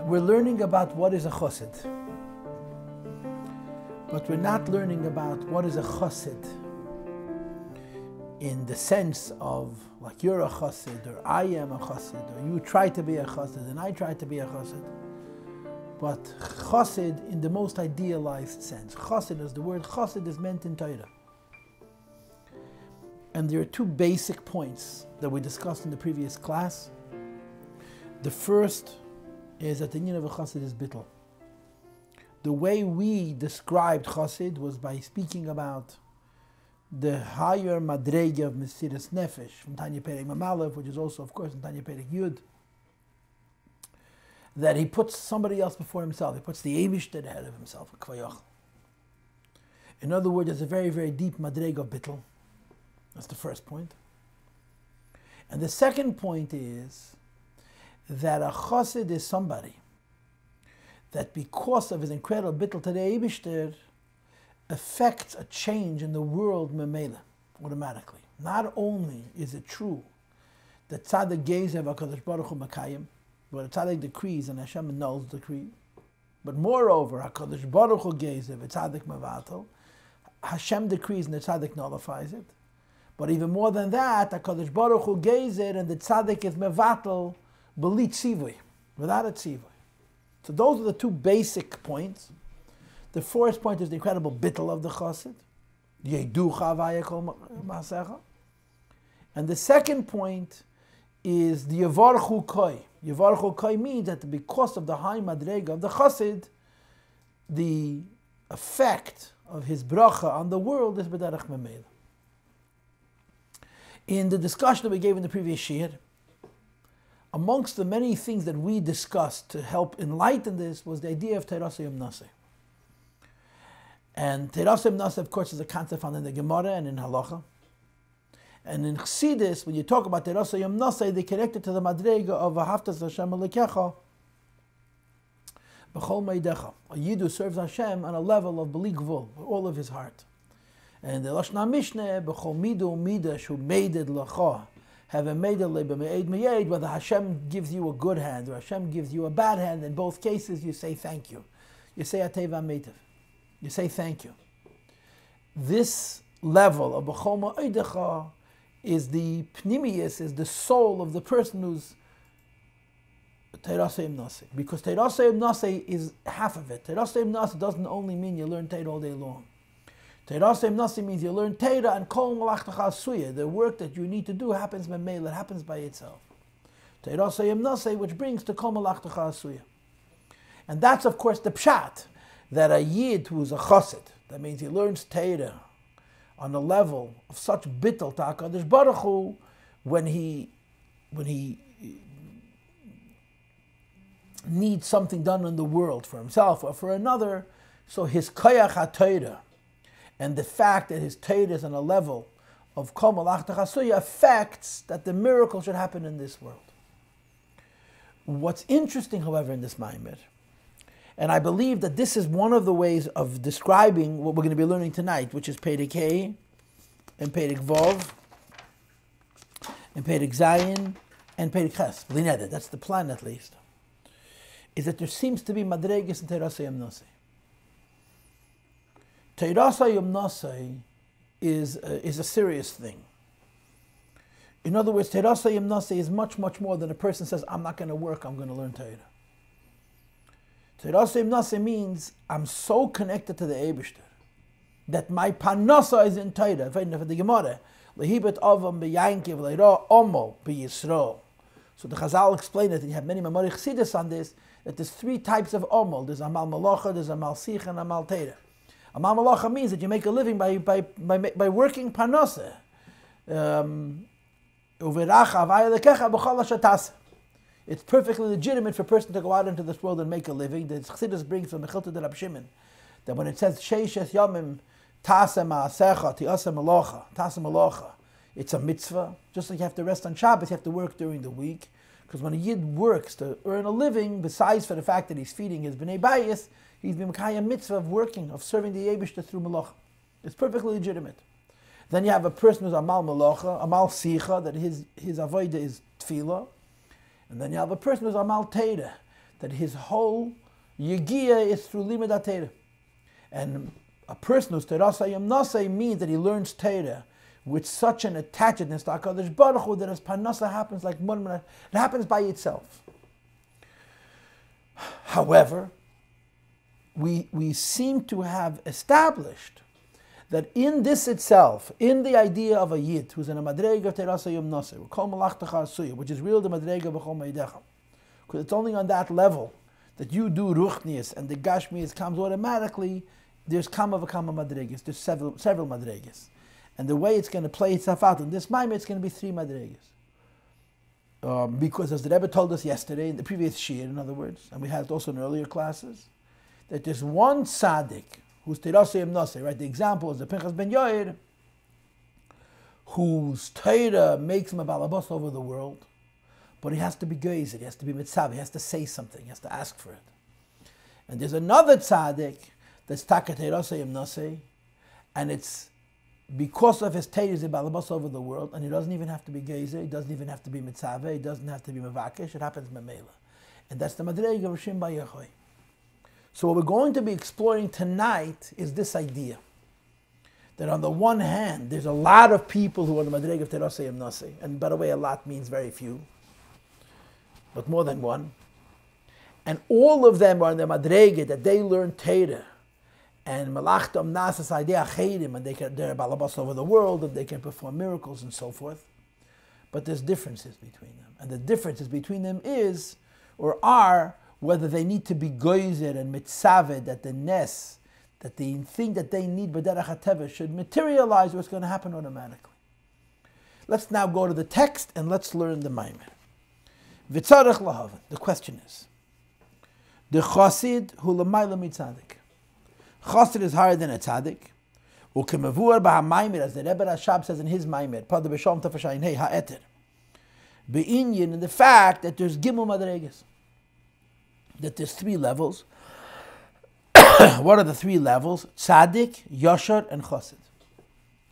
We're learning about what is a chassid, but we're not learning about what is a chassid in the sense of like you're a chassid or I am a chassid or you try to be a chassid and I try to be a chassid, but chassid in the most idealized sense. Chassid, as the word chassid is meant in Torah. And there are two basic points that we discussed in the previous class. The first is that the Einyan of a chassid is bittul. The way we described chassid was by speaking about the higher madrega of Mesiras Nefesh from Tanya Perek Mamalev, which is also, of course, in Tanya Perek Yud, that he puts somebody else before himself. He puts the Eibishter ahead of himself. In other words, there's a very, very deep madrega of bittul. That's the first point. And the second point is that a chassid is somebody that because of his incredible bittul to the Eibishter affects a change in the world memela, automatically. Not only is it true that tzaddik gezev HaKadosh Baruch Hu Makayim, but a tzaddik decrees and Hashem annuls the decree, but moreover, HaKadosh Baruch Hu gezev, a tzaddik mevatel, Hashem decrees and the tzaddik nullifies it. But even more than that, HaKadosh Baruch Hu gezer and the tzaddik is mevatel b'li tzivui, without a tzivui. So those are the two basic points. The first point is the incredible bittul of the chassid, and the second point is the yavarchu koi. Yavarchu koi means that because of the high madrega of the chassid, the effect of his bracha on the world is b'derech memela. In the discussion that we gave in the previous shir, amongst the many things that we discussed to help enlighten this was the idea of Teras Yom Naseh. And Teras Yom Naseh, of course, is a concept found in the Gemara and in Halacha. And in Chassidus, when you talk about Teras Yom Naseh, they connect it to the Madrega of Ahavtas Hashem Elokecha B'chol Meidecha. A Yid who serves Hashem on a level of B'li Gvul, with all of his heart. And the Lashon HaMishneh, B'chol Midu Midah Shu Meided L'cha, have a Meided Le'b'me'ed Me'ed, whether Hashem gives you a good hand or Hashem gives you a bad hand, in both cases you say thank you. You say Atei V'Ameitiv. You say thank you. This level of B'chol Ma'odecha is the pnimius, is the soul of the person who's Teras Yom Naseh. Because Teras Yom Naseh is half of it. Teras Yom Naseh doesn't only mean you learn Torah all day long. Teras Yom Naseh means you learn Torah and Kol Malachtacha Asuya. The work that you need to do happens by mail, it happens by itself. Teras Yom Naseh, which brings to Kol Malachtacha Asuya. And that's, of course, the pshat, that a Yid who is a chassid, that means he learns Torah on a level of such bittul to HaKadosh Baruch Hu, when he needs something done in the world for himself or for another, so his koyach HaTorah and the fact that his Torah is on a level of Kol Malachtacha Asuya affects that the miracle should happen in this world. What's interesting, however, in this Maamar, and I believe that this is one of the ways of describing what we're going to be learning tonight, which is Perek Hey and Perek Vov and Perek Zayin and Perek Ches. That's the plan, at least. Is that there seems to be madregas in Teras Yom Naseh. Teras Yom Naseh is a serious thing. In other words, Teras Yom Naseh is much, much more than a person says, I'm not going to work, I'm going to learn Torah. Teras Yom Naseh means I'm so connected to the Eibishter that my panasa is in Torah. For the Gemara, Lehibet Avam B'Yankiv Leira Omo B'Yisrael. So the Chazal explained it, and you have many Maamar Chassidus on this, that there's three types of Omol. There's Amal Malacha, there's Amal Sich, and Amal Torah. Amal Malacha means that you make a living by working panasa. It's perfectly legitimate for a person to go out into this world and make a living. The Chassidus brings from Mechilta de Rab Shimon that when it says Sheishes Yomim Tase Ma'asecha Ti'ase Malacha, Tase Malacha, it's a mitzvah. Just like you have to rest on Shabbos, you have to work during the week. Because when a Yid works to earn a living, besides for the fact that he's feeding his Bnei Bayis, he's been Mekayem mitzvah of working, of serving the Eibishter through Malacha. It's perfectly legitimate. Then you have a person who's Amal Malacha, Amal Sicha, that his avodah is Tefillah. And then you have a person who's Amal Teira, that his whole Yegiya is through Limud HaTorah. And a person who's Teras Hayom Nosei means that he learns Torah with such an attachedness to HaKadosh Baruch Hu that his Parnasa happens like it happens by itself. However, we seem to have established that in this itself, in the idea of a Yid who's in a Madrega of Teras Hayom Nosei, which is real the Madrega B'chol Meidecha, because it's only on that level that you do Ruchnius and the Gashmius comes automatically. There's Kama V'Kama Madregas, there's several Madregas. And the way it's going to play itself out in this Maamar, it's going to be 3 Madregas. Because as the Rebbe told us yesterday, in the previous Shir, in other words, and we had it also in earlier classes, that there's one tzaddik who's Teras Hayom Nosei, right? The example is the Pinchas ben Yair, whose Torah makes him a balabas over the world, but he has to be geizer, he has to be mitzav, he has to say something, he has to ask for it. And there's another tzaddik that's Taka Teras Hayom Nosei, and it's because of his Torah is a balabas over the world, and he doesn't even have to be geizer, he doesn't even have to be mitzaveh, he doesn't have to be mevakesh, it happens memela. And that's the Madrega of Rishim B'Yachoi. So what we're going to be exploring tonight is this idea, that on the one hand, there's a lot of people who are the Madrega of Teras Hayom Nosei, and by the way, a lot means very few, but more than one. And all of them are in the Madrega that they learn Torah, and Malachtam Nasas Idea Chedim, and they're balabas over the world, and they can perform miracles and so forth. But there's differences between them. And the differences between them is, or are, whether they need to be goyzer and mitzaveh, that the nes, that the thing that they need, b'derech hateva, should materialize, or it's going to happen automatically. Let's now go to the text and let's learn the Maamar. V'tzarech Lehavin. The question is, the Chosid hu l'mayla mitzadik. Chosid is higher than a tzaddik. U'kemavur b'ha-Maamar, as the Rebbe Rashab says in his Maamar, Pada b'Shalom Tafashayin Hei ha'eter. Be'inyan, in the fact that there's Gimel Madregas, that there's 3 levels. What are the 3 levels? Tzaddik, Yashar, and Chosid.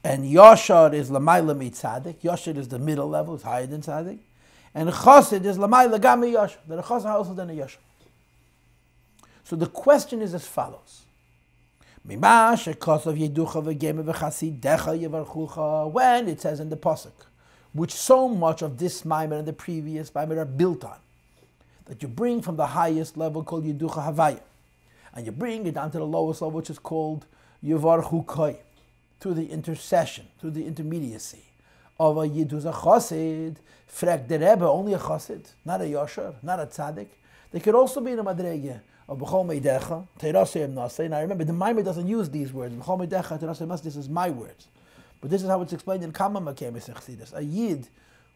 And Yashar is Lamayla Mi Tzaddik. Yashar is the middle level, it's higher than Tzaddik. And Chosid is Lamayla Gami Yashar. That a Chosid also than a Yashar. So the question is as follows. When it says in the Pasuk, which so much of this Maamar and the previous Maamar are built on, that you bring from the highest level called Yiducha Havaya, and you bring it down to the lowest level, which is called Yevarchu Koi, through the intercession, through the intermediacy of a Yid who's a Chosid, Frek the Rebbe, only a Chosid, not a Yashar, not a Tzaddik. They could also be in a Madrege of B'chol Meidecha, Teras Hayom Nosei. Now remember, the Maamar doesn't use these words. B'chol Meidecha, Teras Hayom Nosei, this is my words. But this is how it's explained in Kama Makemis Echsidus. A Yid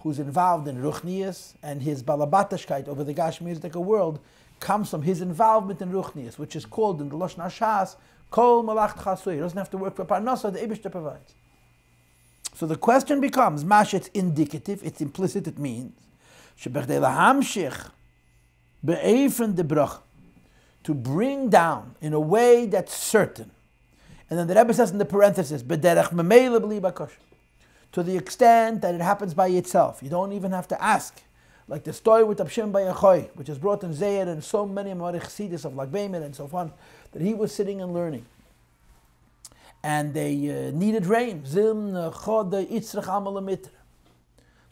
who's involved in Ruchnius and his Balabatashkeit over the Gashmizdika world comes from his involvement in Ruchnius, which is called in the Lashon HaShas, Kol Malacht Chasui. He doesn't have to work for Parnasa, the Eibishter provides. So the question becomes, Mash, it's indicative, it's implicit, it means, Shebechdei lahamshich be'efen de brach, to bring down in a way that's certain. And then the Rebbe says in the parenthesis, B'derech memela b'li bakosh, to the extent that it happens by itself. You don't even have to ask. Like the story with Abshim Bayachoi, which is brought in Zayir and so many Amarich Chassidus of Lagbeimer and so on, that he was sitting and learning. And they needed rain. So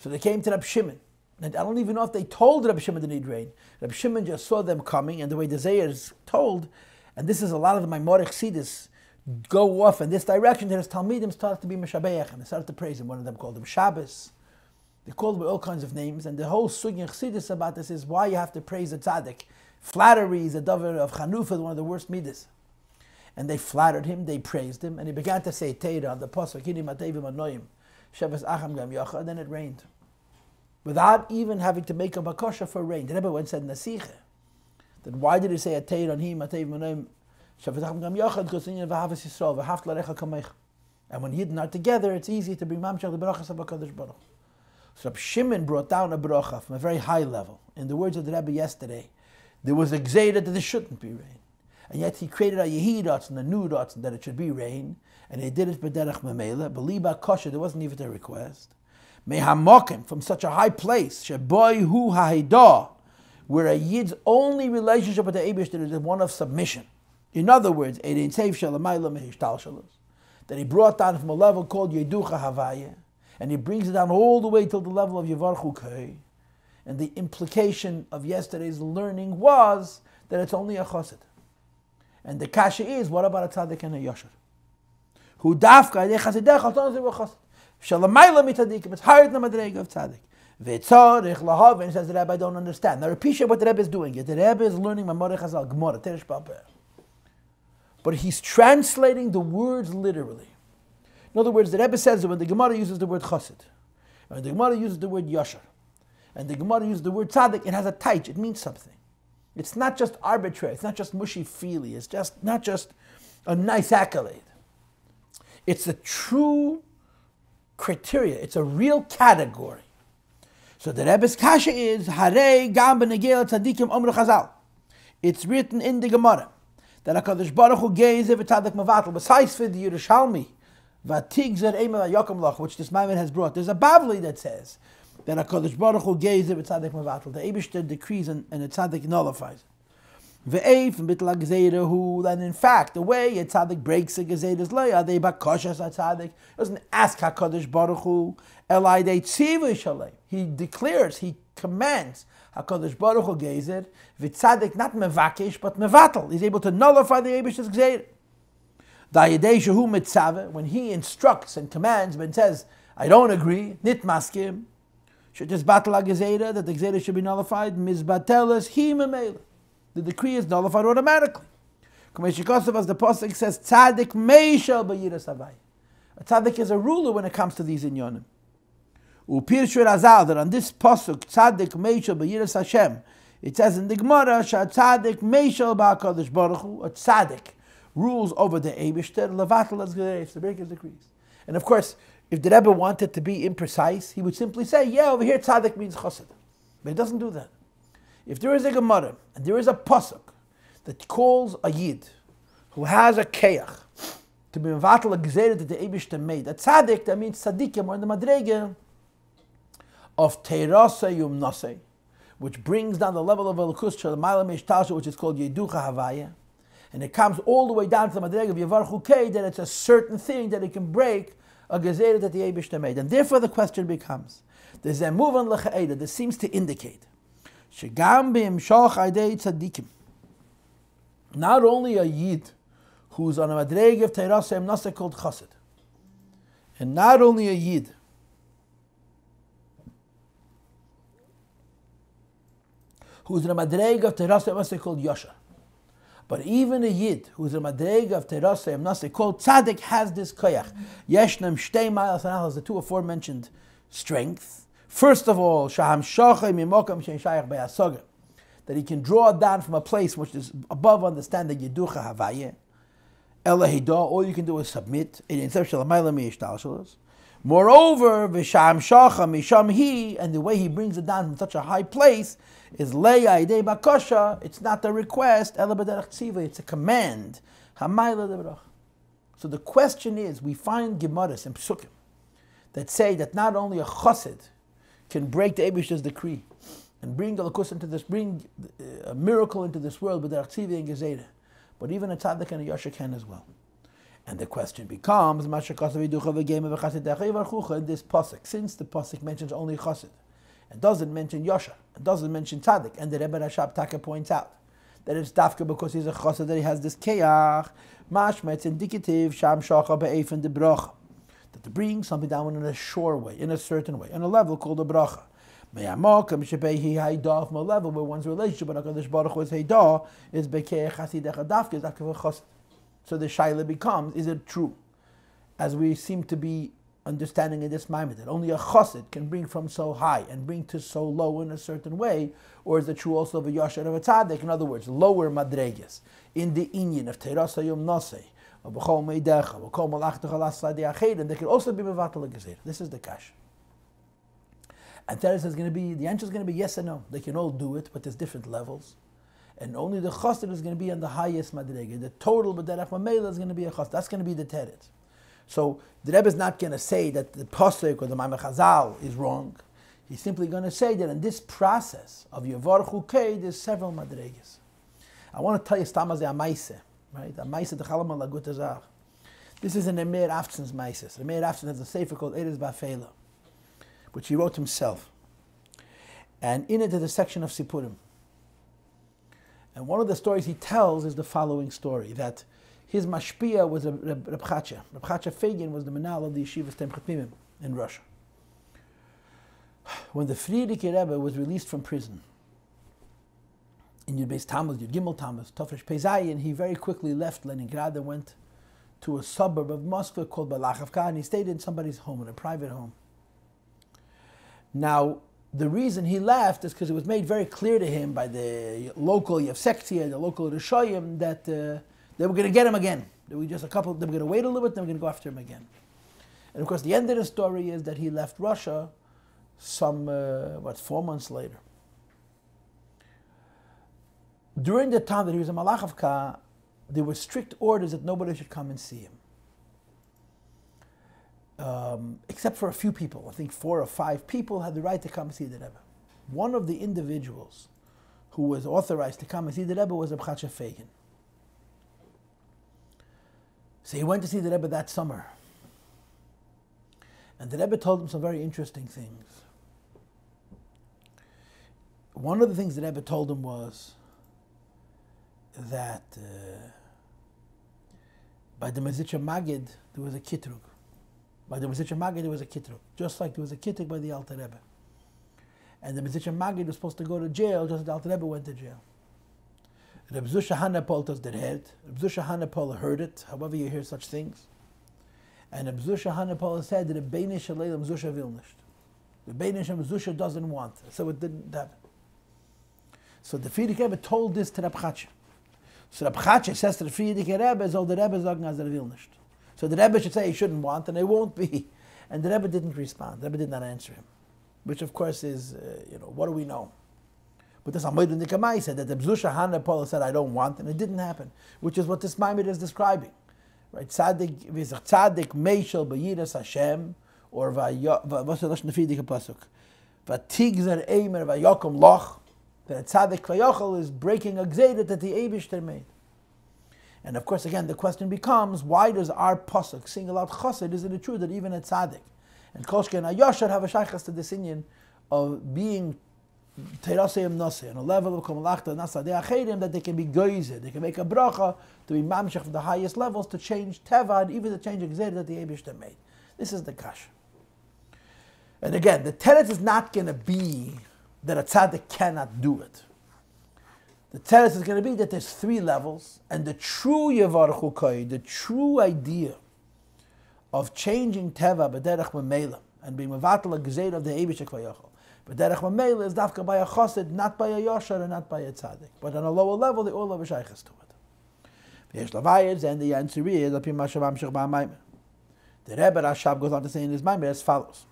they came to Reb Shimon. And I don't even know if they told Reb Shimon to need rain. Reb Shimon just saw them coming, and the way the Zayir is told, and this is a lot of the Amarich Chassidus, go off in this direction, that his Talmidim started to be Meshabeach, and they started to praise him. One of them called him Shabbos. They called him with all kinds of names, and the whole Sugi and Chassidus about this is why you have to praise a tzaddik. Flattery is a davar of Chanukah, one of the worst midas. And they flattered him, they praised him, and he began to say Teira on the Pasuk, Hini Matevim Anoim, Shabbos Acham Gam Yacha, and then it rained. Without even having to make a bakasha for rain. The Rebbe once said in the Sikha, that why did he say a Teira on him, Matevim Anoim, Shabbos Acham Gam Yacha, because Inyan V'Havas Yisrael, V'Haft L'Recha Kamech. And when Yidden are together, it's easy to bring Mamshach the Barachas HaBakadosh Baruch. So Reb Shimon brought down a bracha from a very high level. In the words of the Rebbe yesterday, there was a gzeira that there shouldn't be rain. And yet he created a yehidatz and a new datz that it should be rain. And he did it b'derech memela, b'liba kosher, there wasn't even a request. Mehamokim, from such a high place, sheboy hu hahidah, where a Yid's only relationship with the Eibishter is one of submission. In other words, that he brought down from a level called Yeducha Havaya, and he brings it down all the way till the level of Yevarchu Kei. And the implication of yesterday's learning was that it's only a chassid. And the kasha is, what about a tzaddik and a yashar? Who dafka yedei chasidech al tonos levar chassid. Shalamayla mitadikim, it's higher than the madrega of tzaddik. V'tzarich Lehavin, says the Rebbe, I don't understand. Now appreciate what the Rebbe is doing here. The Rebbe is learning Maamar Chazal, Gemara, Teresh Balpeh. But he's translating the words literally. In other words, the Rebbe says that when the Gemara uses the word chassid, when the Gemara uses the word yashar, and the Gemara uses the word tzaddik, it has a taich, it means something. It's not just arbitrary, it's not just mushy-feely, it's just not just a nice accolade. It's a true criteria, it's a real category. So the Rebbe's kasha is, Harei gam b'negel tzaddikim omru chazal. It's written in the Gemara that HaKadosh Baruch Hu geiz v'tzaddik mevatel, besides for the Yerushalmi, v'tig zer eimel ha'yokem lach, which this Maamar has brought. There's a Bavli that says that HaKadosh Baruch Hu geiz v'tzaddik mevatel. The Eibishter decrees and the tzaddik nullifies it. Ve'eif v'bitla gezeira hu, and in fact, the way a tzaddik breaks a gezeira's leia, they bakoshas a tzaddik, doesn't ask HaKadosh Baruch Hu, elai de tzivu shalei. He declares, he commands HaKadosh Baruch Hu gezer, v'tzaddik not mevakesh, but mevatel. He's able to nullify the Eibishter's gezeira. Da'yedei shehu mitzaveh, when he instructs and commands, but says, I don't agree, nit maskim, should just battle a gezeira, that the gezeira should be nullified, mizbateles hi memela. The decree is nullified automatically. As the Pasuk says, tzaddik meishel b'yiras havai. A tzaddik is a ruler when it comes to these inyanim. U'pirshu Razal, that on this Pasuk, tzaddik meishel b'yiras Hashem, it says in the Gemara, tzaddik meishel b'HaKadosh Baruch Hu, a tzaddik rules over the Eibishter, levatel as gereif, to break his decrees. And of course, if the Rebbe wanted to be imprecise, he would simply say, yeah, over here tzaddik means chassid. But he doesn't do that. If there is a Gemara, and there is a Pasuk that calls a Yid, who has a Keach, to be mevatel a gezeira that the Eibishter made, a tzaddik, that means tzaddikim, or in the madrege of teirasa yum nasei, which brings down the level of elokus shel ma'ala mishtasha, which is called yeducha havaya, and it comes all the way down to the madrege of yevarchu kei, that it's a certain thing that it can break a gezeira that the Eibishter made. And therefore the question becomes, there's a move on lechaeda that seems to indicate shegam b'imshach aydei tzaddikim, not only a Yid who's on a madrege of teirasa yum nasei called chassid, and not only a Yid who's in a madrega of Teirasa Yamnaseh called Yosha. But even a Yid who's in a madrega of Teirasa Yamnaseh called Tzaddik has this koyach. Yeshnam shtei ma'alas anachas, the two aforementioned strength. First of all, shaham shochay mimokam shein shayach be'asoga, that he can draw down from a place which is above understanding Yeducha Havayeh. Elahida, all you can do is submit. Moreover, v'sham shacha misham hi, and the way he brings it down from such a high place is leya idei bakosha. It's not a request, ela b'derech tziva. It's a command. Hamayla debrach. So the question is, we find gemaras and psukim that say that not only a chassid can break the Eibishter's decree and bring alakus into this, bring a miracle into this world, b'derech tziva and gezeira, but even a tzaddik and a yosha can as well. And the question becomes, in this pasuk, since the pasuk mentions only chassid, and doesn't mention yosha, and doesn't mention tzaddik, and the Rebbe Rashab Taka points out that it's dafka because he's a chassid that he has this keach, mashma, it's indicative, sham shacha be'efen de bracha, that to bring something down in a sure way, in a certain way, on a level called a bracha. Me'amakam shebehi haydah, from a level where one's relationship with HaKadosh Baruch Hu is haydah, is bekeach chasidech dafka, is dafka chassid. So the shaila becomes, is it true, as we seem to be understanding in this Maamar, that only a chassid can bring from so high and bring to so low in a certain way, or is it true also of a yashar of a tzaddik? In other words, lower madreges in the Einyan of teirasa yom nasei, of b'chol meidecha, b'kol malachtecha l'asadi achedim, they can also be mevatel a gezeira. This is the kash. And the answer is going to be yes and no. They can all do it, but there's different levels. And only the chassid is going to be on the highest madrega. The total b'derech mamela is going to be a chassid. That's going to be the teret. So the Rebbe is not going to say that the pasuk or the Maamar Chazal is wrong. He's simply going to say that in this process of Yevarchu Kei, there's several madregas. I want to tell you Stamaz Amaise, right? Amaise the Chalam Lagutazach. This is an Emir Afton's Maises. Emir Afton has a sefer called Eres Bafela, which he wrote himself. And in it is a section of Sipurim. And one of the stories he tells is the following story, that his mashpia was Reb Chacha. Reb Chacha Fagin was the menal of the yeshiva Stem Chapimim in Russia. When the Friedrich Rebbe was released from prison, in Yud Beis Tammuz, Yud Gimel Tammuz, Tofresh Peizayin, he very quickly left Leningrad and went to a suburb of Moscow called Balachavka, and he stayed in somebody's home, in a private home. Now, the reason he left is because it was made very clear to him by the local Yevsektia, the local Rishoyim, that they were going to get him again. They were just they were going to wait a little bit, then they were going to go after him again. And of course, the end of the story is that he left Russia some, 4 months later. During the time that he was in Malachavka, there were strict orders that nobody should come and see him. Except for a few people. I think 4 or 5 people had the right to come and see the Rebbe. One of the individuals who was authorized to come and see the Rebbe was Reb Chacha Fagin. So he went to see the Rebbe that summer. And the Rebbe told him some very interesting things. One of the things the Rebbe told him was that by the Mezritcher Magid there was a kitrug. By the Mezritcher Magid there was a kitrug, just like there was a kitrug by the Alter Rebbe. And the Mezritcher Magid was supposed to go to jail, just as the Alter Rebbe went to jail. Reb Zusha Hanapol does the head. Reb Zusha Hanapol heard it, however you hear such things. And Reb Zusha Hanapol said that the Beinish Aleilam Zusha will nicht. The Beinish Zusha doesn't want, so it didn't happen. So the Friedrich Rebbe told this to Reb Chacha. So Reb Chacha says to the Friedrich Rebbe, so the Rebbe sagen as will nicht. So the Rebbe should say he shouldn't want, and it won't be. And the Rebbe didn't respond. The Rebbe did not answer him. Which of course is, what do we know? But this Amoid and Nikamai said that the Bzusha Hanapol said, I don't want, and it didn't happen. Which is what this Maamar is describing. Right? Tzaddik meishel b'yiras Hashem, or what's the Lashon Friedrich Pasuk? Vatigzer eimer vayokom loch. That tzaddik kvayochel is breaking a gzeidah that the Eibishter made. And of course, again, the question becomes, why does our pasuk single out chassid? Isn't it true that even a tzaddik and kolshke and ayashar have a shaychas to this inyan of being teiraseyim nase on a level of kamalachta nasadei acherim, that they can be geizer, they can make a bracha to be mamshech from the highest levels to change teva and even to change a gzeidah that the Eibishter made. This is the kasha. And again, the teretz is not going to be that a tzaddik cannot do it. The teretz is going to be that there's 3 levels, and the true Yevarchu Kei, the true idea of changing teva b'derech mamela and being mevatel a gezeir of the Eibush Kvayochel, b'derech mamela is dafka by a chassid, not by a yashar and not by a tzaddik. But on a lower level, they all have a shaychus to it. V'yesh lavayez, and the answer is al pi ma shavamshich ba'amayim. The Rebbe Rashab goes on to say in his Maamar as follows.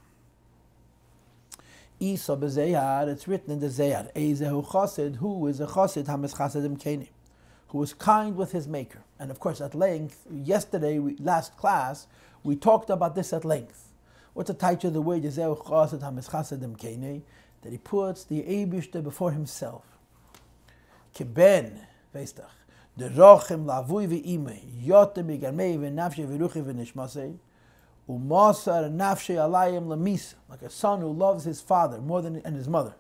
Isa b'zeyar, it's written in the Zeyar, Eizehu Chassid, who is a Chassid, Hamas Chassidim Keni, who is kind with his maker. And of course, at length, yesterday, last class, we talked about this at length. What's the title of the word, Eizehu Chassid, Hamas Chassidim Keni? That he puts the Eibishter before himself. Keben, veistach, the Rochem Lavui v'imei, Yotem v'garmei v'nafshe v'ruchi v'nishmasei, Umasar nafshe alayim lamisa, like a son who loves his father more than and his mother,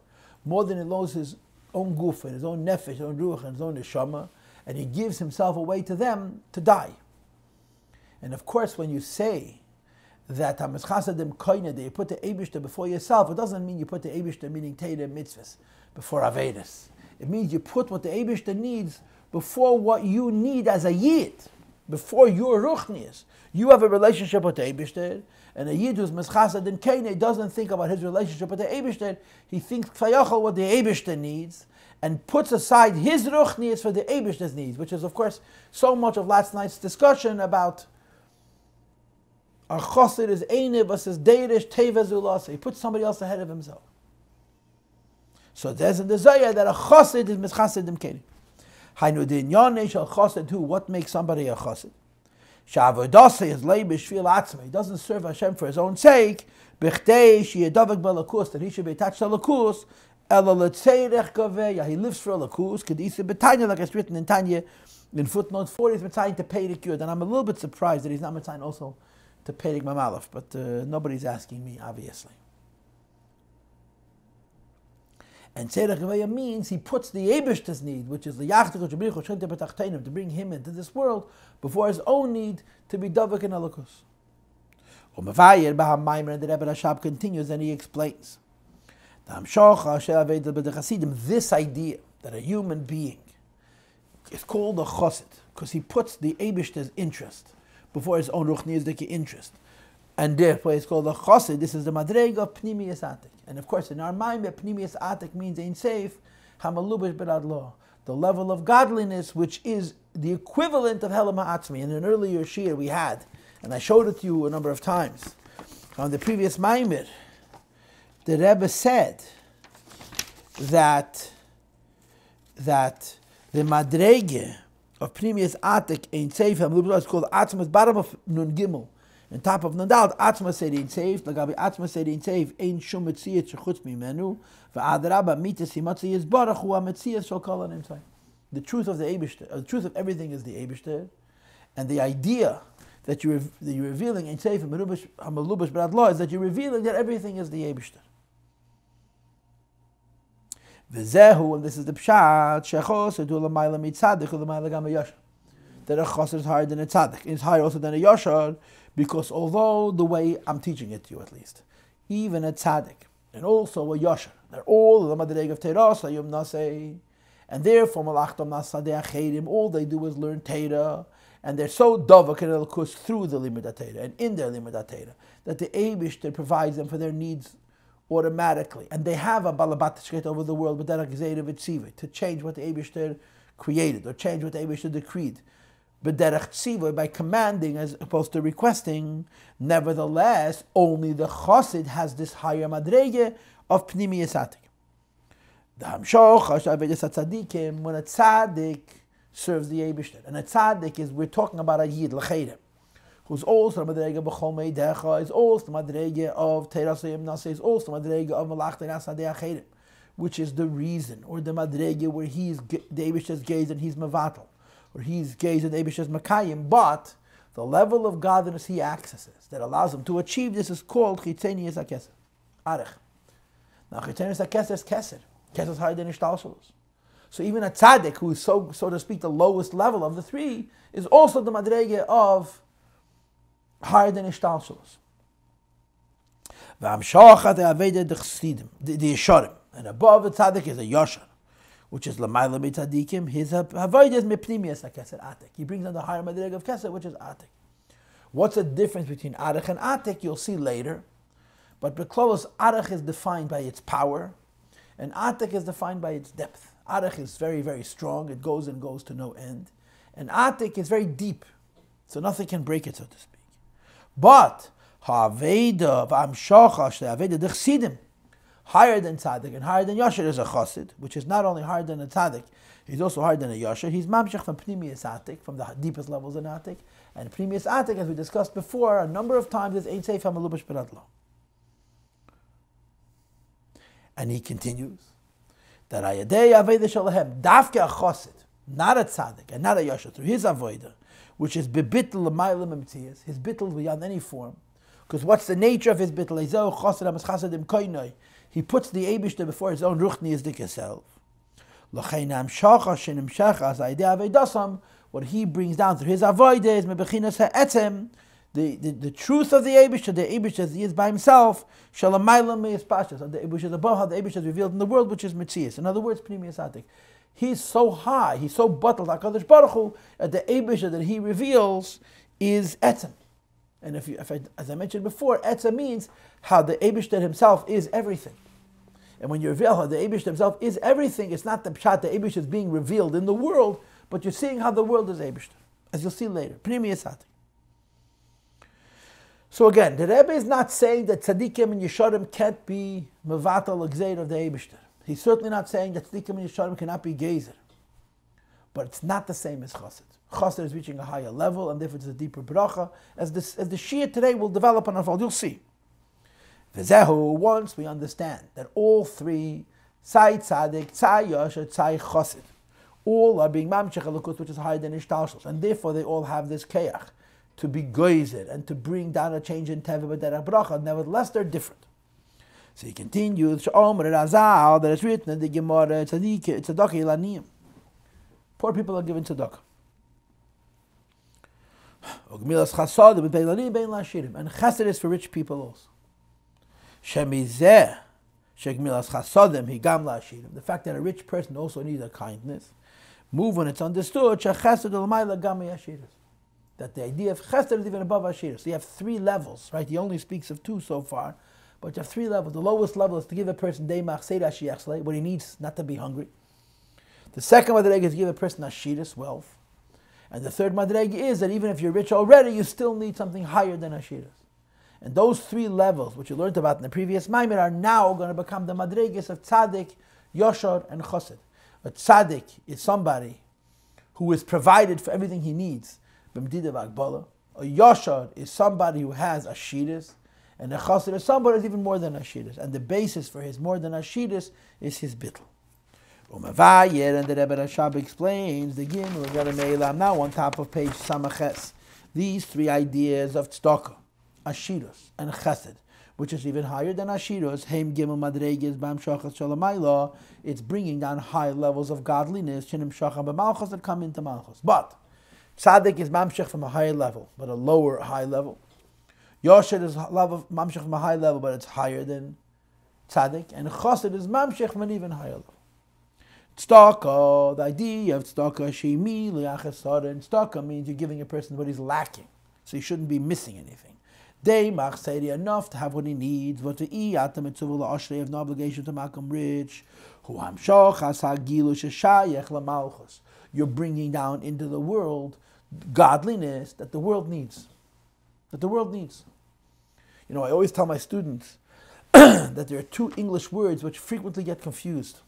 more than he loves his own guf and his own nefesh, his own ruach and his own neshama, and he gives himself away to them to die. And of course, when you say that Hamas Chasadim Koine, that you put the Eibishter before yourself, it doesn't mean you put the Eibishter meaning Teireh mitzvahs before Avedas. It means you put what the Eibishter needs before what you need as a yid, before your ruchnius. You have a relationship with the Eibishter, and a Yid who's Meschasad and Kene doesn't think about his relationship with the Eibishter. He thinks Kfayachal what the Eibishter needs, and puts aside his ruchnius for the Eibishter's needs, which is, of course, so much of last night's discussion about our Chosid is Eine versus Deirish Teva Zulasa. He puts somebody else ahead of himself. So there's a desire that a Chosid is Meschasad and Kene. Hainu din Yonei shal Chosid who? What makes somebody a Chosid? Sha'avodasa is leibish fil atzma. He doesn't serve Hashem for his own sake. B'chtei sheyadavak b'lakus, that he should be attached to lakus. Ela letzerech gaveya. He lives for a lakus. Kedisa b'tanya, like it's written in Tanya, in footnote 40, he's trying to pay the cure. And I'm a little bit surprised that he's not trying also to pay the mamalaf, but nobody's asking me, obviously. And Tzerech Gaveya means he puts the Eibishter's need, which is the Yachtik to bring him into this world, before his own need to be Davik and Elokus. And the Rebbe Rashab continues and he explains, this idea that a human being is called a Chosid, because he puts the Eibishter's interest before his own Ruchniyazdiki interest. And therefore it's called a Chosid. This is the Madrega of Pnimiyas Atik. And of course in our mind, Pnimiyas Atik means Ein Seif, Hamalubish Berad Lo. The level of godliness which is the equivalent of Helam Ha'atzmi. In an earlier Shir we had, and I showed it to you a number of times, on the previous Maamar, the Rebbe said that the Madrege of Pnimiyas Atik Ein Seif Hamalubish Berad Lo is called Atzmas, bottom of Nun Gimel. On top of Nandal, Atzma said Ein Seif, Lagabi Atzma said Ein Seif, Ein Shum Metziyat Shechutz Mimenu, V'adarabba Mitzis Himatzi Yizbarach Hu HaMetziyat Shal Kol HaNimtzai. The truth of the Eibishter, the truth of everything is the Eibishter, and the idea that you're revealing Ein Seif HaMelubash B'rad Lo is that you're revealing that everything is the Eibishter. V'zehu, and this is the Pshat, Shechos Edu L'mayla Mitzadik L'mayla Gam HaYashar. That a Chosr is higher than a Tzadik. It's higher also than a Yashar, because although the way I'm teaching it to you at least, even a Tzaddik and also a Yashar, they're all the Madreg of Teiras, Hayom Nasei, and therefore Malachtam Nasadei Achedim, all they do is learn Teira, and they're so Dovak and Elkus through the Limud Teira and in their Limud Teira that the Eibishter provides them for their needs automatically, and they have a Balabatishket over the world, but they're to change what the Eibishter created or change what the Eibishter decreed. By commanding as opposed to requesting. Nevertheless, only the Chosid has this higher madrege of Pnimiyas Atik. The Hamshoch, when a Tzaddik serves the Eibishter, and a Tzaddik is, we're talking about a Yid, L'cheirem, who's also the madrege of B'chol Meidecha, is also the madrege of Teiras Hayom Naseh, is also the madrege of Malach Teiras Hadei Acherim, which is the reason, or the madrege where he's, the Eibishter's gaze and he's Mevatel, or he's gazed at Eibishter's Makayim, but the level of godliness he accesses that allows him to achieve this is called Chitzenius HaKeser, Arech. Now Chitzenius HaKeser is Keser. Keser is higher than Ishtalshalos. So even a Tzaddik, who is so to speak the lowest level of the three, is also the Madrege of higher than Ishtalshalos. The Yesharim. And above the Tzaddik is a Yashar, which is Lamayla Mitzadikim. His Havodah is Mepnimiyas HaKeser Atik. He brings on the higher Madreg of Keser, which is Atik. What's the difference between Arech and Atik? You'll see later. But Beklolos, Arech is defined by its power, and Atik is defined by its depth. Arech is very, very strong. It goes and goes to no end. And Atik is very deep, so nothing can break it, so to speak. But Ha'aveda v'amshocha she'aveda d'chsidim, higher than Tzaddik and higher than Yashar is a Chosid, which is not only higher than a Tzaddik, he's also higher than a Yashar. He's Mamshech from Pnimiyas Atik, from the deepest levels in Atik. And Pnimiyas Atik, as we discussed before, a number of times, is Ein Seif HaMelubash B'rad Lo. And he continues that Ayadei Aveda Shalahem, Dafke a Chosid, not a Tzaddik and not a Yashar, through his Avodah, which is Bebitl L'mayla Memtzias, his Bitl beyond any form. Because what's the nature of his Bitl? Ezehu Chosid Amas Chasadim Koinoi. He puts the Eibishter before his own Ruchniyazdiki self. What he brings down through his avodah is mebechinas ha'etzem, the truth of the Eibishter as he is by himself, shalamaylam me'espashas, the Eibishter is above how the Eibishter is revealed in the world, which is Metzias. In other words, Pnimiyas Atik. He's so high, he's so bottled, HaKadosh Baruch Hu, that the Eibishter that he reveals is etzem. And as I mentioned before, etzem means how the Eibishter himself is everything. And when you reveal how the Eibishter himself is everything, it's not the pshat the Eibishter is being revealed in the world, but you're seeing how the world is Eibishter, as you'll see later. Pnimiyas Atik. So again, the Rebbe is not saying that tzaddikim and yesharim can't be mevatel l'gzeir of the Eibishter. He's certainly not saying that tzaddikim and yesharim cannot be gezer. but it's not the same as chassid. Chassid is reaching a higher level, and therefore it's a deeper bracha. As the Shia today will develop and unfold, you'll see. V'zehu, once we understand that all three, tzai tzaddik, tzai yosher, tzai chassid, all are being mamshech elokut, which is higher than ishtalshus, and therefore they all have this keach to be goyzer and to bring down a change in teva b'derech bracha. Nevertheless, they're different. So he continues, Sh'omer Razal, that it's written in the Gemara, tzaddik ilaniyim. Poor people are given tzedakah. And chesed is for rich people also. The fact that a rich person also needs a kindness, move when it's understood, that the idea of chesed is even above ashiras. So you have three levels, right? He only speaks of two so far, but you have three levels. The lowest level is to give a person what he needs, not to be hungry. The second madrega is to give a person ashiras, wealth. And the third madrega is that even if you're rich already, you still need something higher than ashiras. And those three levels, which you learned about in the previous Maamar, are now going to become the madregas of tzaddik, yosher, and chassid. A tzaddik is somebody who is provided for everything he needs. A yosher is somebody who has ashiras, and a chassid is somebody who is even more than ashiras. And the basis for his more than ashiras is his bittul. And the Rebbe Rashab explains the Gim, I'm now on top of page Samaches. These three ideas of tzedakah, ashiros, and chesed, which is even higher than ashiros, heim gimel madreges bam shachas shalamayla, it's bringing down high levels of godliness, shinim shacham b'malchus, that come into malchus. But tzaddik is mamshech from a higher level, but a lower high level. Yosher is mamshech from a high level, but it's higher than tzaddik, and chesed is mamshech from an even higher level. Tzedakah, the idea of tzedakah, shemi liachas and tzedakah means you're giving a person what he's lacking, so he shouldn't be missing anything. They machseri enough to have what he needs. But to atam etzuvah la'ashrei, have no obligation to make him rich. Hu hamshach hasagilu sheshayech lamalchus. You're bringing down into the world godliness that the world needs. That the world needs. You know, I always tell my students that there are two English words which frequently get confused.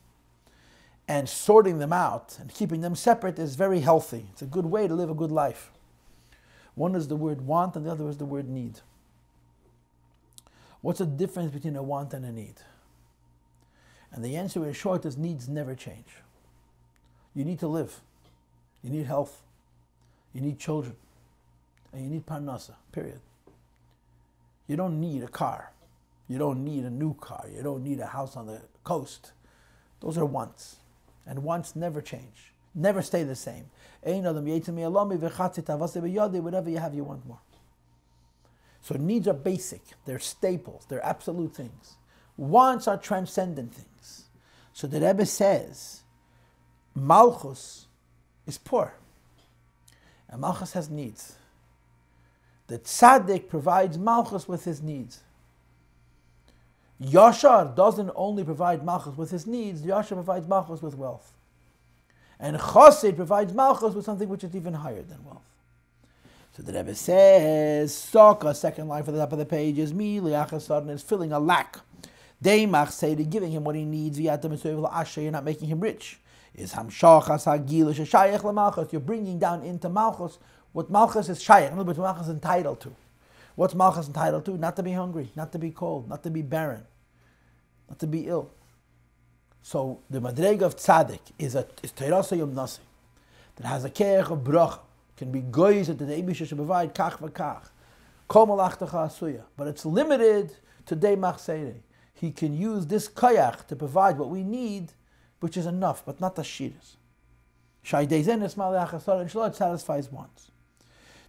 And sorting them out and keeping them separate is very healthy. It's a good way to live a good life. One is the word want and the other is the word need. What's the difference between a want and a need? And the answer in short is needs never change. You need to live. You need health. You need children. And you need parnasa, period. You don't need a car. You don't need a new car. You don't need a house on the coast. Those are wants. And wants never change. Never stay the same. Whatever you have, you want more. So needs are basic. They're staples. They're absolute things. Wants are transcendent things. So the Rebbe says, Malchus is poor. And Malchus has needs. The tzaddik provides Malchus with his needs. Yashar doesn't only provide Malchus with his needs, Yashar provides Malchus with wealth. And Chassid provides Malchus with something which is even higher than wealth. So the Rebbe says, Sokah, second line from the top of the page, is me, Liachas is filling a lack. Deimach say to giving him what he needs, you're not making him rich. Is Hamshachas Hagil Shayach LaMalchus, you're bringing down into Malchus what Malchus is Shayach, in other words, what Malchus is entitled to. What's Malchus entitled to? Not to be hungry, not to be cold, not to be barren, not to be ill. So the madrega of tzaddik is teirasa yom nasi, that has a keach of bracha, can be goyz that the Eibusha should provide kach v'kach, kol malachtecha asuya, but it's limited to dei machseirei. He can use this kayach to provide what we need, which is enough, but not the shiras. Shai deizen esmal leachasar and shlo, it satisfies wants.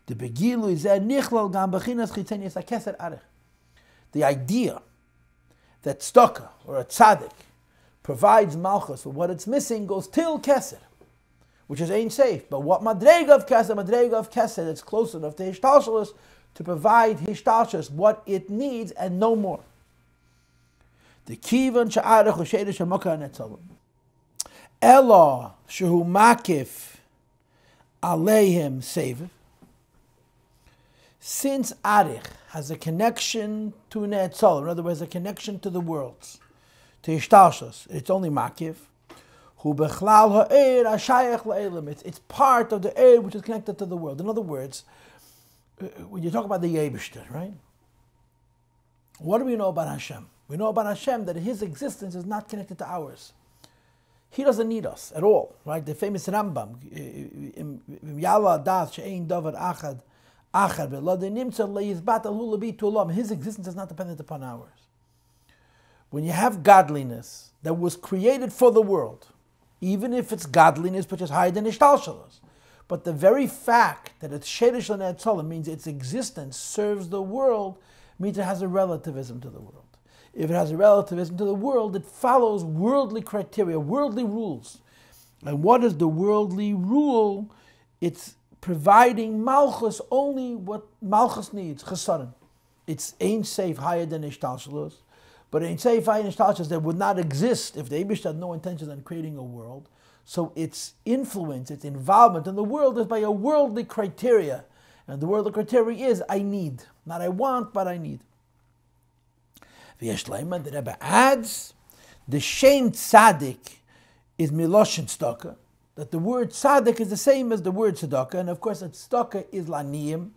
The begilu is nichlal gam bechinas chitzenius hakeser arech. The idea that tzedakah or a tzaddik provides malchus for what it's missing goes till keser, which is ain't safe. But what madrega of keser that's close enough to hishtalshelus to provide hishtalshelus what it needs and no more. The kivan sha'arech u'sheidish ha'mokah netzalim. Ela shehu makif aleihim seviv. Since Arich has a connection to Ne'etzol, in other words, a connection to the worlds, to Ishtalshus, it's only Makif. It's part of the air which is connected to the world. In other words, when you talk about the Yebishter, right? What do we know about Hashem? We know about Hashem that His existence is not connected to ours. He doesn't need us at all, right? The famous Rambam, His existence is not dependent upon ours. When you have godliness that was created for the world, even if it's godliness which is higher than Ishtalshalos, but the very fact that it's Shedish L'Ne'etzolim means its existence serves the world, means it has a relativism to the world. If it has a relativism to the world, it follows worldly criteria, worldly rules. And what is the worldly rule? It's providing Malchus only what Malchus needs, Chesaron. It's Ein Seif higher than Ishtalshalos, but Ein Seif higher than Ishtalshalos that would not exist if the Eibush had no intention on creating a world. So its influence, its involvement in the world is by a worldly criteria. And the worldly criteria is, I need. Not I want, but I need. The Rebbe adds, the Shem Tzaddik is Miloshin Tzedakah, that the word Tzaddik is the same as the word Tzedakah, and of course that Tzedakah is Laniyim,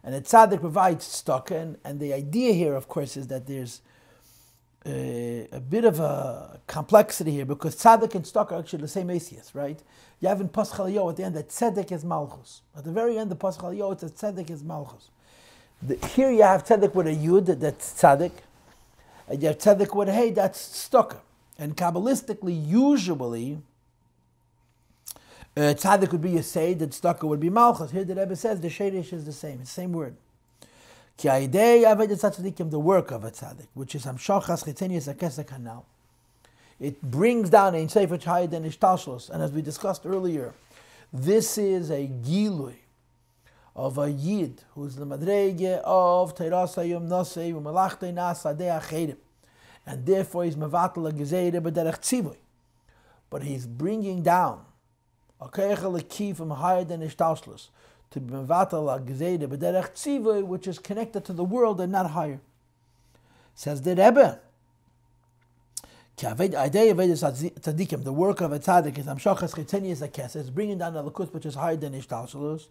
and a Tzaddik provides Tzedakah, and the idea here, of course, is that there's a bit of a complexity here, because Tzaddik and Tzedakah are actually the same Asias, right? You have in Paschal Yo at the end that Tzedek is Malchus. At the very end of Paschal Yo it says Tzedek is Malchus. Here you have Tzedek with a Yud, that's Tzaddik, and you have Tzedek with a Hey, that's Tzedakah. And Kabbalistically, usually, Tzaddik would be a Seid, and Tzedakah would be Malchus. Here the Rebbe says the Shedish is the same, it's the same word. The work of a tzaddik, which is Hamshachas Chitzenius Akesek Hanal. It brings down Ein Sefer higher than Ishtalshalos, and as we discussed earlier, this is a Gilui of a Yid who's the Madrege of Teirasayim Nosei Umalachtei Nasadei Achedim, and therefore he's Mevatel Gezeire B'derech Tzivui, but he's bringing down a Keichel Lekif from higher than Ishtalshalos to be Mevatel Gezeire B'derech Tzivui, which is connected to the world and not higher. Says the Rebbe, the work of a tzaddik is Hamshachas Chitzenius Akesek, is bringing down a Lakus which is higher than Ishtalshalos,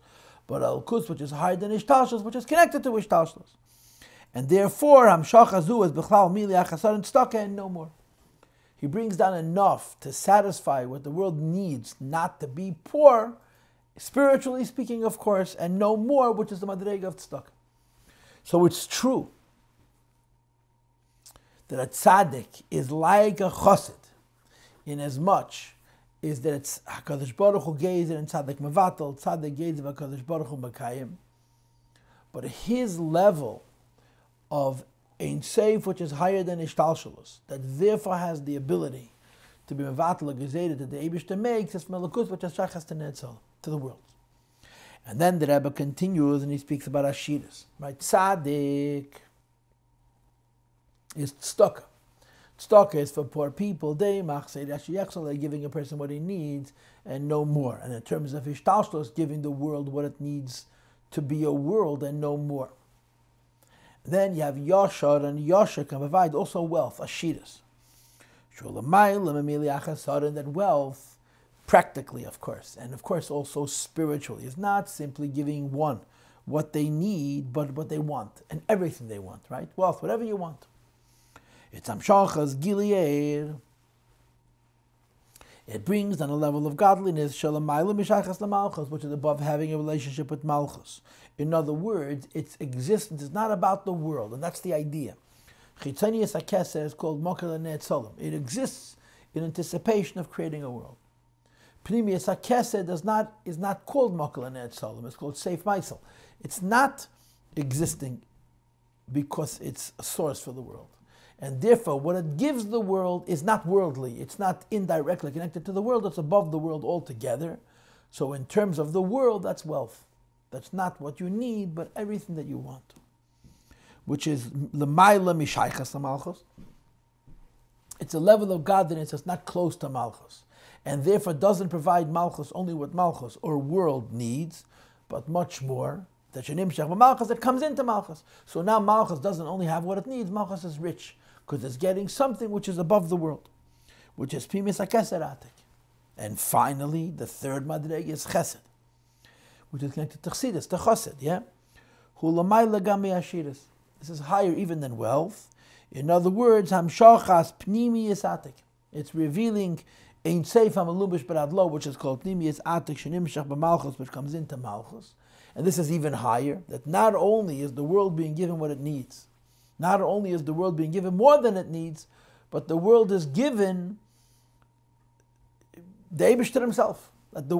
but a Lakus which is higher than Ishtalshalos, which is connected to Ishtalshalos. And therefore, Hamshachazu is B'chlal Mili Achasar and Tzedakah and no more. He brings down enough to satisfy what the world needs, not to be poor, spiritually speaking, of course, and no more, which is the Madrega of Tzedakah. So it's true that a tzaddik is like a chassid, in as much is that it's HaKadosh Baruch Hu gezer and tzaddik mevatel, tzaddik gezer HaKadosh Baruch Hu makayim. But his level of ein seif, which is higher than ishtalshalos, that therefore has the ability to be mevatel or gezer that the Eibishter makes, is melakus, which is shachas to netzol, to the world. And then the Rebbe continues and he speaks about Ashiras, right? Tzaddik is tzedakah. Tzedakah is for poor people. They're giving a person what he needs and no more. And in terms of ishtalshalos, giving the world what it needs to be a world and no more. Then you have Yashar, and Yashar can provide also wealth, Ashiras. And that wealth, practically of course, and of course also spiritually, is not simply giving one what they need, but what they want, and everything they want, right? Wealth, whatever you want. It's Amshachas Gilead. It brings on a level of godliness, which is above having a relationship with Malchus. In other words, its existence is not about the world, and that's the idea. Chitzenius Akeseh is called Mokel Ne'etzolim. It exists in anticipation of creating a world. Pnimius Akeseh is not called Mokel Ne'etzolim, it's called Seif Meisel. It's not existing because it's a source for the world. And therefore, what it gives the world is not worldly. It's not indirectly connected to the world. It's above the world altogether. So in terms of the world, that's wealth. That's not what you need, but everything that you want. Which is l'mayla mishaychas l'malchus. It's a level of godliness that's not close to malchus. And therefore doesn't provide malchus only what malchus or world needs, but much more. That comes into malchus. So now malchus doesn't only have what it needs, malchus is rich, because it's getting something which is above the world, which is Pimis HaKeser Atik. And finally, the third madrega is chesed, which is connected to chassidus, to chesed, yeah? This is higher even than wealth. In other words, hamshachas pnimiyus atik. It's revealing ein seif hamalubish beradlo, which is called pnimiyus atik shenimshach b'malchus, which comes into malchus. And this is even higher, that not only is the world being given what it needs, not only is the world being given more than it needs, but the world is given the Eibishter himself.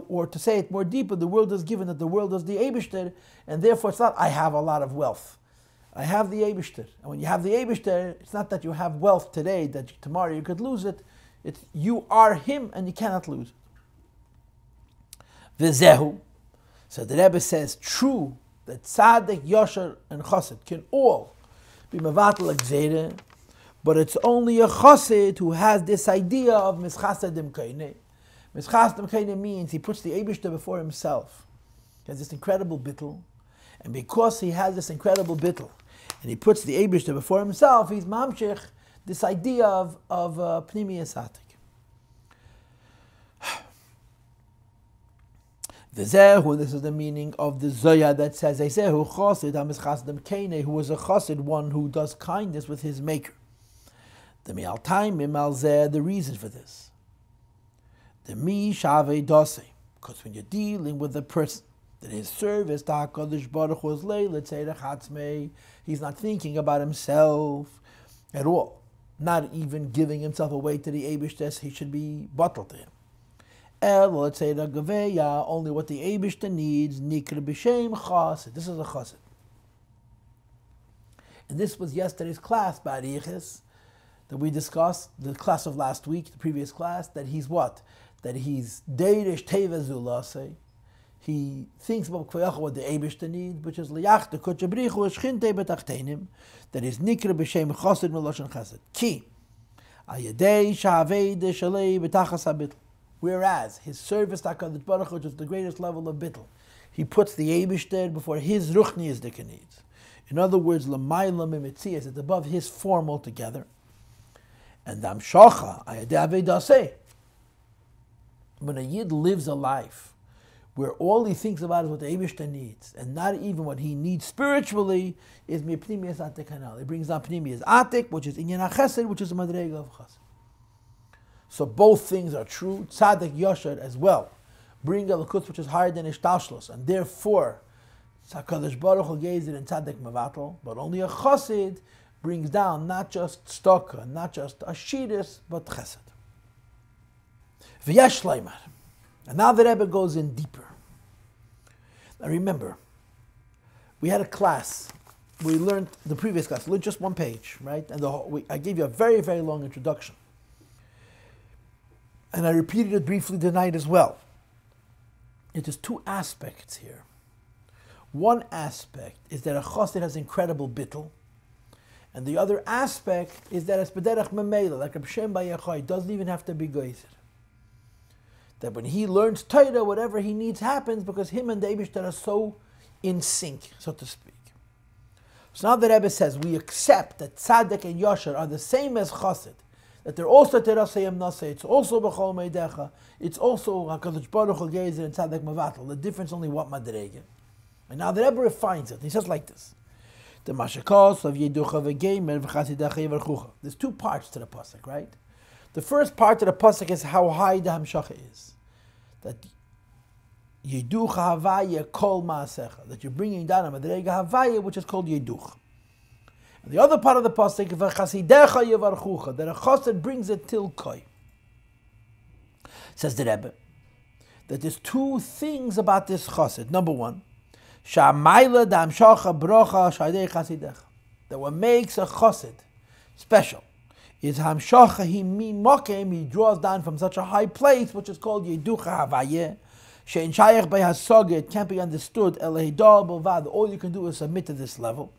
Or to say it more deeper, the world is given that the world is the Eibishter, and therefore it's not I have a lot of wealth. I have the Eibishter. And when you have the Eibishter, it's not that you have wealth today, that tomorrow you could lose it. It's you are him and you cannot lose it. V'zehu. So the Rebbe says, true, that Tzaddik, Yosher, and Chassid can all be mevatel gzeira, but it's only a Chassid who has this idea of mischasadim kaineh. Mischasadim kaineh means he puts the Eibishter before himself. He has this incredible bittul, and because he has this incredible bittul, and he puts the Eibishter before himself, he's mamshich this idea of pnimiyus atik. V'zehu, this is the meaning of the Zoya that says, Eisehu chosid ha-mischasadim kaineh, who is a chosid, one who does kindness with his maker. The mi'al time mi'al zeh, the reason for this. The mi shavei dosei, because when you're dealing with a person, that his service, ta'akadosh baruch hu is le'tzedek hatzmei, he's not thinking about himself at all, not even giving himself away to the Eibishter, he should be bottled to him. Let's say the Gaveya, only what the Eibishter needs, Nikra B'Shem Chassid. This is a Chassid. And this was yesterday's class, Bariches, that we discussed, the class of last week, the previous class, that he's what? That he's Deirish Teva Zulase. He thinks about what the Eibishter needs, which is Liyachte Kutchabrichu Shchinte Betachtenim, that is Nikra B'Shem Chassid Meloshan Chassid. Ki, Ayadei Shavei De Shalei Betachas HaBitl. Whereas his service to HaKadosh Baruch Hu, which is the greatest level of bittul, he puts the Eibishter before his ruchnius needs. In other words, l'mayla mimitzias, it's above his form altogether. And amshacha ayadei avedaseh. When a yid lives a life where all he thinks about is what the Eibishter needs, and not even what he needs spiritually, is mipnimiyas atik hanal. He brings down pnimiyas atik, which is Einyan chesed, which is a madrega of chesed. So both things are true. Tzaddik Yosher as well bring a lakutz which is higher than Ishtalshlos, and therefore HaKadosh Baruch Hu gazed it in Tzaddik Mevatel, but only a Chassid brings down not just Stokah, not just Ashidus, but Chesed. V'yesh Leimar. And now the Rebbe goes in deeper. Now remember, we had a class. We learned the previous class. We learned just one page, right? And I gave you a very, very long introduction. And I repeated it briefly tonight as well. It is two aspects here. One aspect is that a chassid has incredible bittul, and the other aspect is that it's b'derech memela, like a Shem Bayachai, doesn't even have to be geyser. That when he learns Torah, whatever he needs happens because him and the Eibishter are so in sync, so to speak. So now the Rebbe says we accept that Tzaddik and Yosher are the same as chassid. That they're also terasayim naseh, it's also b'chol meidecha, it's also HaKadosh Baruch Hu gezer and Tzaddik Mevatel. The difference only what madrege. And now the Rebbe refines it. He says like this: the mashakos of yeducha v'geimer v'chasidecha yvarchucha. There's two parts to the pasuk, right? The first part of the pasuk is how high the hamshacha is. That yeducha havaya kol maasecha. That you're bringing down a madrege havaya, which is called yeduch. And the other part of the pasuk, v'chasidecha yevarchucha, that a chassid brings it till koi. Says the Rebbe that there's two things about this chassid. Number one, sha'mayla da'amshacha brocha sha'idei chasidecha. That what makes a chassid special is hamshacha he draws down from such a high place, which is called yeducha havayeh. She'en shayach by hasaga, it can't be understood. Elehidal b'vad. All you can do is submit to this level.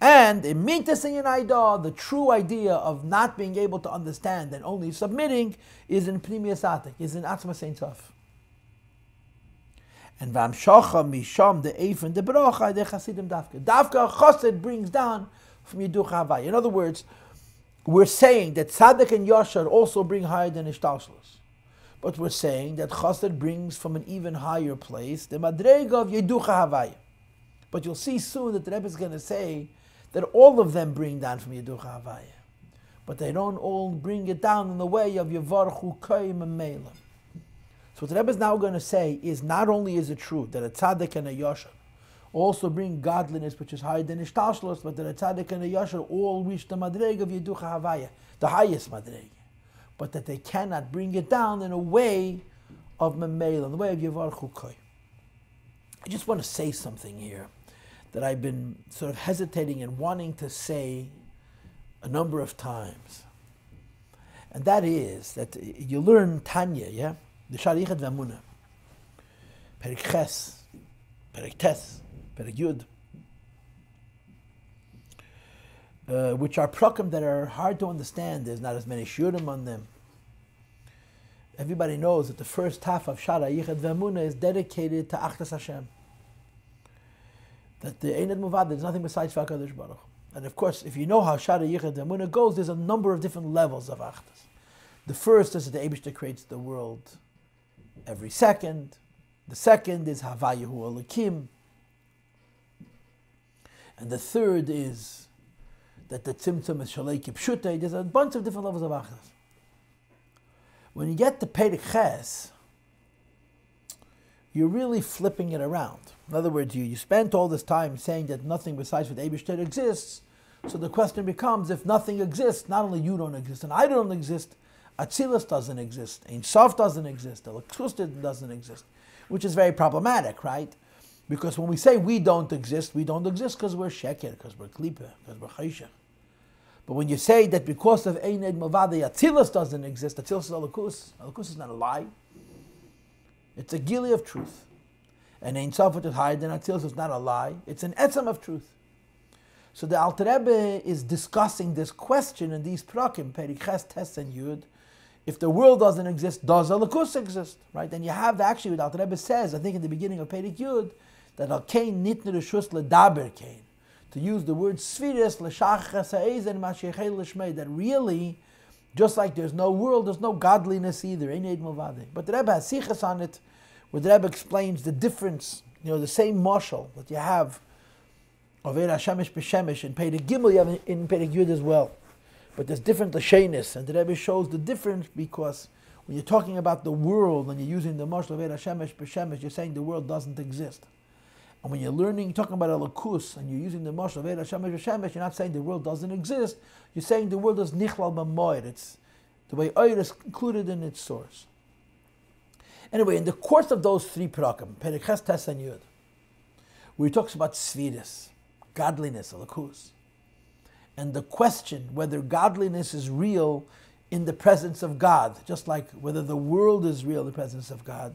And in Mintas in Yinaidah, the true idea of not being able to understand and only submitting is in Pnimiyas Atik, is in Atzma Sein Sof. And V'amshacha misham the Eifin the Brocha the Chasidim Dafka. Dafka Chassid brings down from Yeduch Havai. In other words, we're saying that Tzaddik and Yosher also bring higher than Ishtalshlos. But we're saying that chassid brings from an even higher place the madrega of yeducha havaya. But you'll see soon that the Rebbe is going to say that all of them bring down from yeducha havaya, but they don't all bring it down in the way of yevarchu koyim and melam. So what the Rebbe is now going to say is not only is it true that a tzaddik and a yashar also bring godliness which is higher than ishtalshlos, but that a tzaddik and a yashar all reach the madrega of yeducha havaya, the highest madrega, but that they cannot bring it down in a way of memela, in the way of yevarchu koyim. I just want to say something here that I've been sort of hesitating and wanting to say a number of times. And that is that you learn Tanya, yeah? The Shari'ichat V'Amunah, Perik Ches, Perik Tes, Perik Yud, which are prakim that are hard to understand. There's not as many shurim on them. Everybody knows that the first half of Shari'ichat V'Amunah is dedicated to Achdas Hashem. That the Einad Muvad, there's nothing besides HaKadosh Baruch. And of course, if you know how Shari'ichat V'Amunah goes, there's a number of different levels of Achdas. The first is that the Eibishter creates the world every second. The second is Havayahu Elokim. And the third is that the Tzimtzum is Shalei Kipshutei. There's a bunch of different levels of Achdas. When you get to Perek Ches, you're really flipping it around. In other words, you spent all this time saying that nothing besides what Eibishter exists. So the question becomes, if nothing exists, not only you don't exist and I don't exist, Atzilus doesn't exist, Ein Sof doesn't exist, Elikus doesn't exist, which is very problematic, right? Because when we say we don't exist because we're sheker, because we're klipa, because we're chayshach. But when you say that because of Eined Mavadei Atzilus doesn't exist, Atzilus is Elikus is not a lie. It's a gili of truth. And Ein Sof, which is higher than Atzilus, is not a lie. It's an etzem of truth. So the Alter Rebbe is discussing this question in these prakim, Perek Ches, Tes, and Yud. If the world doesn't exist, does Elikus exist? Right? And you have actually what Alter Rebbe says, I think in the beginning of Perek Yud, that Al Kain nitne reshus ledaber kain, to use the word sfiris l'shachas ha'ezen ma'sheichel l'shmei, that really, just like there's no world, there's no godliness either. Eined Mavadei. But the Rebbe has sichas on it, where the Rebbe explains the difference. The same mashal that you have of Eira Shemesh b'Shemesh in Perek Gimel, you have in Perek Yud as well. But there's different lashenis, and the Rebbe shows the difference because when you're talking about the world and you're using the mashal of Eira Shemesh b'Shemesh, you're saying the world doesn't exist. And when you're talking about Elikus, and you're using the mashal of Eira Shemesh b'Shemesh, you're not saying the world doesn't exist. You're saying the world is nichlal b'moed. It's the way Eira is included in its source. Anyway, in the course of those three prakim, Perek Ches, Tes, and Yud, where he talks about sfiris, godliness, Elikus, and the question whether godliness is real in the presence of God, just like whether the world is real in the presence of God,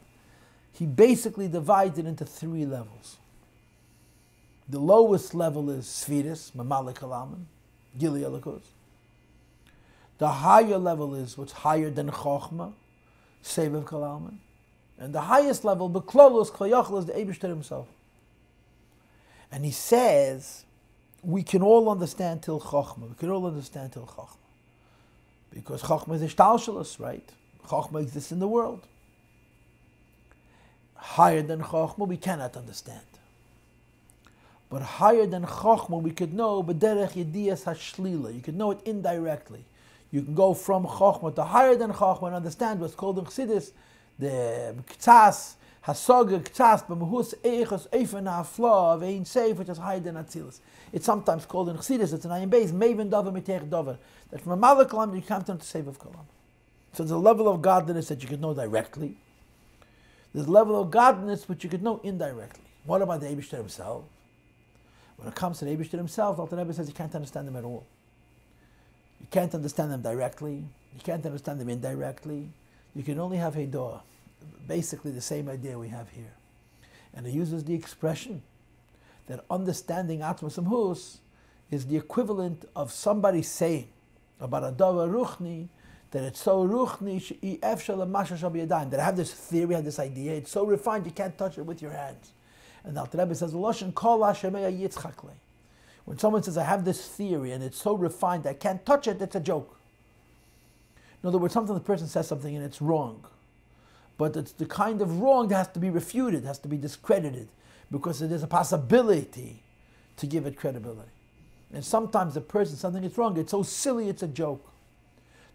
he basically divides it into three levels. The lowest level is sfiris, mamalik alaman, gili elikus. The higher level is what's higher than chokhmah, seviv kalaman. And the highest level, beklolus klayachal, is the Eibishter himself. And he says, we can all understand till chokhmah. We can all understand till chokhmah. Because chokhmah is ishtalshalos, right? Chokhmah exists in the world. Higher than chokhmah, we cannot understand. But higher than chokhmah, we could know b'derech yediyas hashlila. You could know it indirectly. You can go from chokhmah to higher than chokhmah and understand what's called in Chassidus, the k'tzas, hasoga k'tzas, b'mehus eichos eifen ha'afla of ein seif, which is higher than Atzilus. It's sometimes called in Chassidus, it's an ayin beis, meven davar mitech davar, that from a malach kalam you can't turn to seif of kalam. So there's a level of godliness that you could know directly. There's a level of godliness which you could know indirectly. What about the Eibishter himself? When it comes to the Eibishter himself, Alter Rebbe says you can't understand them at all. You can't understand them directly. You can't understand them indirectly. You can only have Heidah. Basically the same idea we have here. And he uses the expression that understanding Atmas Amhus is the equivalent of somebody saying about a Davar Ruchni, that it's so ruchni, that I have this theory, I have this idea, it's so refined you can't touch it with your hands. And the Alter Rebbe says, when someone says, I have this theory and it's so refined I can't touch it, it's a joke. In other words, sometimes the person says something and it's wrong. but it's the kind of wrong that has to be refuted, has to be discredited, because there's a possibility to give it credibility. And sometimes the person, something is wrong, it's so silly, it's a joke.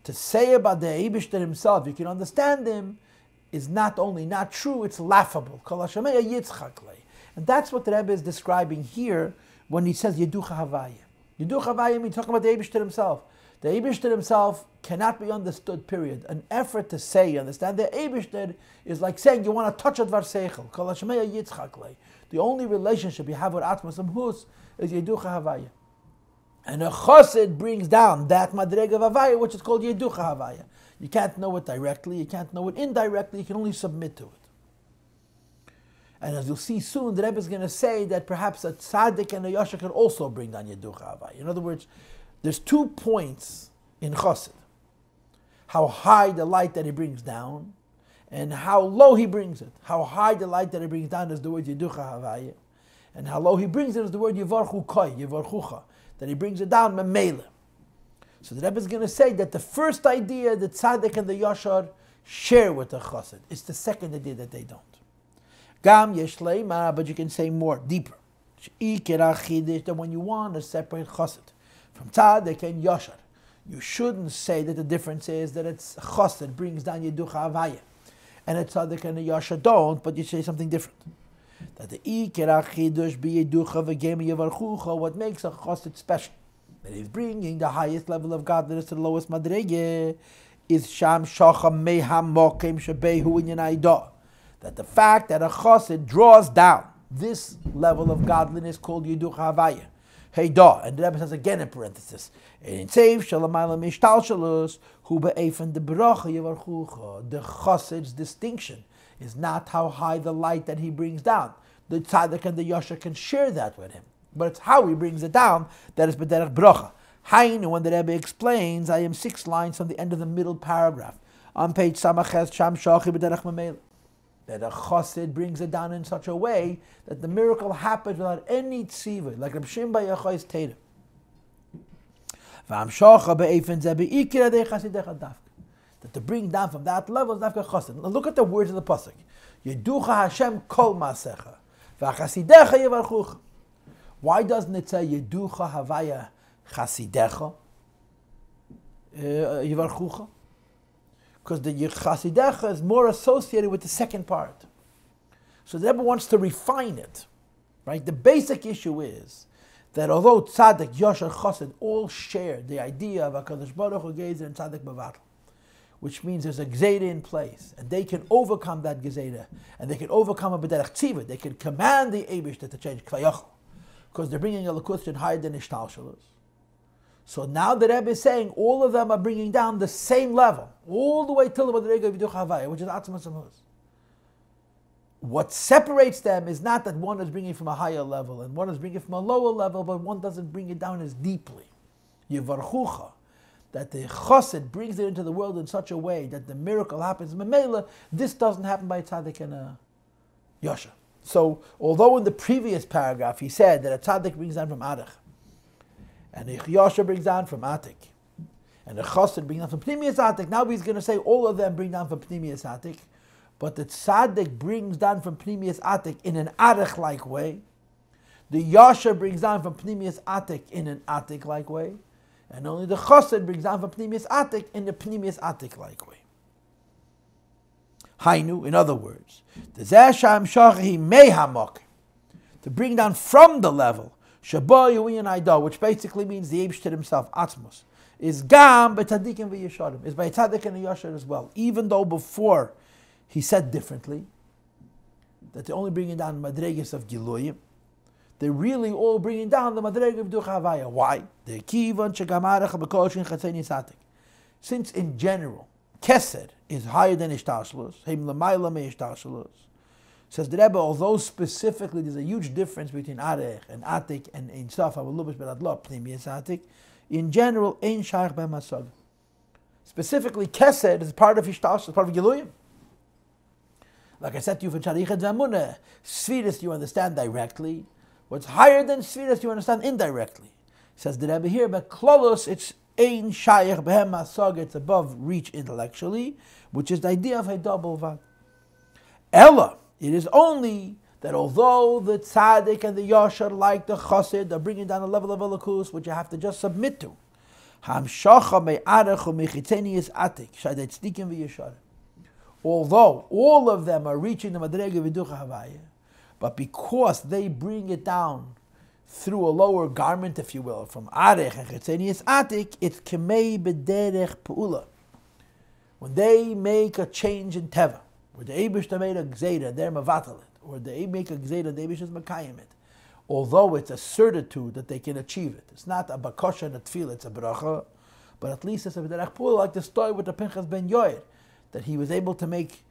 To say about the Eibishter himself, you can understand him, is not only not true, it's laughable. And that's what the Rebbe is describing here when he says Yeducha Havaya. Yeducha Havaya means talking about the Eibishter himself. The Eibishter himself cannot be understood, period. An effort to say, understand, the Eibishter is like saying you want to touch a Dvar Seichel. The only relationship you have with Atmas Amhus is Yeducha Havaya. And a chassid brings down that madrega of Havaya, which is called Yeducha Havaya. You can't know it directly, you can't know it indirectly, you can only submit to it. And as you'll see soon, the Rebbe is going to say that perhaps a tzaddik and a yasha can also bring down Yeducha Havaya. In other words, there's 2 points in chassid. How high the light that he brings down, and how low he brings it. How high the light that he brings down is the word Yeducha Havaya, and how low he brings it is the word Yevarchu Koi, Yevarchucha, that he brings it down Memela. So the Rebbe is going to say that the first idea the tzaddik and the yashar share with the chassid. It's the second idea that they don't. Gam yesh leima, but you can say more, deeper. That when you want to separate chassid from tzaddik and yashar, you shouldn't say that the difference is that it's chassid brings down Yeducha Havaya, and a tzaddik and a yashar don't, but you say something different. That the Ikera Chidush be Yeducha v'gema Yevarchucha, what makes a chassid special, that he's bringing the highest level of godliness to the lowest madrege, is Sham Shacha Meham Mokem Shebehu Einyan Aidah. That the fact that a chassid draws down this level of godliness called Yeducha Havaya, Heidah, and the Rebbe says again in parenthesis, in Tzev Shalamayla Mishtal Shalus, Hu Be'efen de Bracha Yevarchucha. The chassid's distinction is not how high the light that he brings down. The tzaddik and the yasha can share that with him, but it's how he brings it down that is b'derech bracha. Hainu, when the Rebbe explains, I am 6 lines from the end of the middle paragraph on page Samaches Sham Shachi b'derech Mamela, that a chassid brings it down in such a way that the miracle happens without any tziva, like Reb Shimon Bar Yochai's Teda. V'amshacha be'efen ze be'ikira de chasidecha dafka. That to bring down from that level is dafka chassid. Now look at the words of the pasuk. Yeducha Hashem kol maasecha v'chasidecha yevarchucha. Why doesn't it say Yeducha Havaya chasidecha yevarchucha? Because the chasidecha is more associated with the second part. So the Rebbe wants to refine it. Right? The basic issue is that although tzaddik, yashar, chassid all share the idea of HaKadosh Baruch Hu Gezer and tzaddik b'vatl, which means there's a gzeira in place, and they can overcome that gzeira, and they can overcome a b'derech tziva. They can command the Eibishter to change kvayachal, because they're bringing a lakutzin higher than ishtalshalus. So now the Rebbe is saying all of them are bringing down the same level, all the way till the madrega of Yeducha Havaya, which is Atzmas Amuz. What separates them is not that one is bringing from a higher level and one is bringing from a lower level, but one doesn't bring it down as deeply. Yevarchucha, that the chassid brings it into the world in such a way that the miracle happens. Memela, this doesn't happen by a tzaddik and a yasha. So, although in the previous paragraph he said that a tzaddik brings down from Adach, and a yasha brings down from Atik, and a chassid brings down from Pnimiyas Atik, now he's going to say all of them bring down from Pnimiyas Atik, but the tzaddik brings down from Pnimiyas Atik in an Adach-like way, the yasha brings down from Pnimiyas Atik in an Atik-like way, and only the chassid brings down from Pnimiyas Atik in the Pnimiyas Atik-like way. Hainu, in other words, the Zesham Shachi Mehamok, to bring down from the level, Shabbat Yuyin Aidah, which basically means the Eibishter himself, Atzmos, is Gam B'Tadikim V'Yesharim, is by Tzadik and Yashar as well. Even though before he said differently, that they're only bringing down the Madregas of Giluyim, they're really all bringing down the Madrega of Yeducha Havaya. Why? Since in general, Kesed is higher than Ishtashlus, Heim Lamaila Me Ishtashlus. Says the Rebbe, although specifically there's a huge difference between Arech and Atik and Ein Sof Avalubish Beradlo Pnimiyas Atik, in general, Ein Shaykh Ben Masad. Specifically, Kesed is part of Ishtashlus, part of Giluyim. Like I said to you for Charichet Zamunah, Sfiris you understand directly. What's higher than Sfiris you understand indirectly. Says the Rebbe here, but Klolos, it's Ein Shaykh Ben Masad, it's above reach intellectually, which is the idea of a double Vad. Ella, it is only that although the tzaddik and the yashar, like the chassid, are bringing down a level of elokus which you have to just submit to. Although all of them are reaching the madrega v'ducha havaya, but because they bring it down through a lower garment, if you will, from arech and chitzenius atik, it's kemei b'derech pe'ula. When they make a change in teva, where the Eibishter made a gzeira, they're mavatalit, or they make a gzeira, the Eibishter is makayim it. Although it's a certitude that they can achieve it. It's not a bakosha and a tefillah, it's a bracha, but at least it's a b'derech pe'ula, like the story with the Pinchas ben Yoed, that he was able to make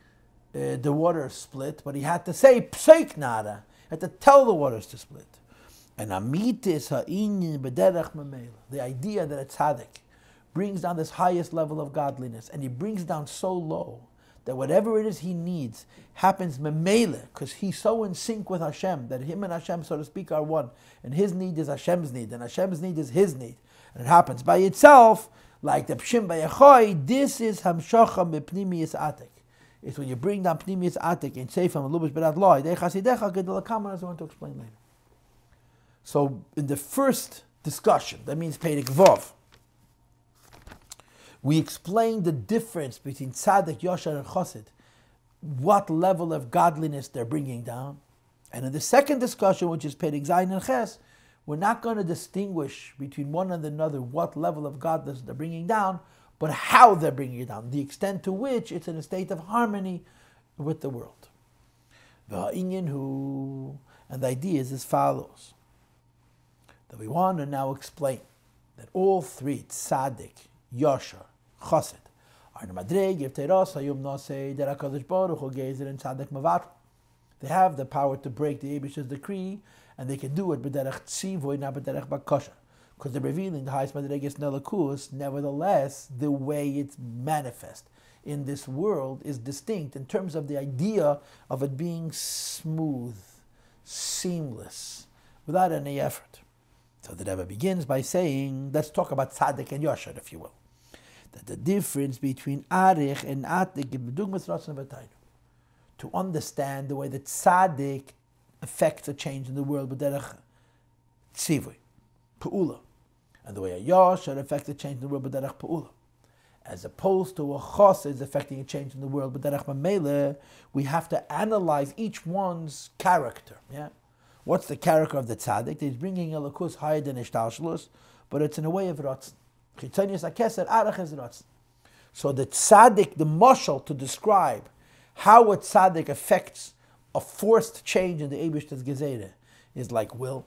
the water split, but he had to say pseik nada, had to tell the waters to split. And amitis ha'inyan b'derech memela, the idea that a tzaddik brings down this highest level of godliness, and he brings down so low that whatever it is he needs happens memela, because he's so in sync with Hashem, that him and Hashem, so to speak, are one, and his need is Hashem's need, and Hashem's need is his need, and it happens by itself, like the Pshim B'Yachoi. This is Hamshocha B'Pnimiyas Atik. It's when you bring down Pnimiyas Atik in Seifam and Lubish Berat Loi, Dei Chasidecha Gedel as I want to explain later. So in the first discussion, that means Perek Vov, we explained the difference between Tzaddik, Yashar, and Chosid, what level of godliness they're bringing down. And in the second discussion, which is Perek Zayin and Ches, we're not going to distinguish between one and another what level of godliness they're bringing down, but how they're bringing it down, the extent to which it's in a state of harmony with the world. And the idea is as follows, that we want to now explain that all three, Tzaddik, Yashar, Chosid, are in Madreg, if Teros, Hayum Nosei, Der HaKadosh Baruch Hu Gezer, and Tzaddik Mavat. They have the power to break the Eibishter's decree, and they can do it b'derech tzivoy, not b'derech bakosha, because they're revealing the highest madregas nelakus. Nevertheless, the way it's manifest in this world is distinct in terms of the idea of it being smooth, seamless, without any effort. So the Rebbe begins by saying, let's talk about tzaddik and yashar, if you will. That the difference between arich and atik is b'dugmas ratzon v'taynu. To understand the way that tzaddik affects a change in the world, but derech tzivui, pe'ula, and the way a yashar affects a change in the world, but derech pe'ula, as opposed to a chassid is affecting a change in the world, but derech mamele, we have to analyze each one's character. Yeah, what's the character of the tzaddik? He's bringing elokus higher than ishtalshlus, but it's in a way of ratzon. Chitzonius akeser arach is ratzon. So the tzaddik, the mashal to describe how a tzaddik affects a forced change in the Eibishter's Gezerah is like will.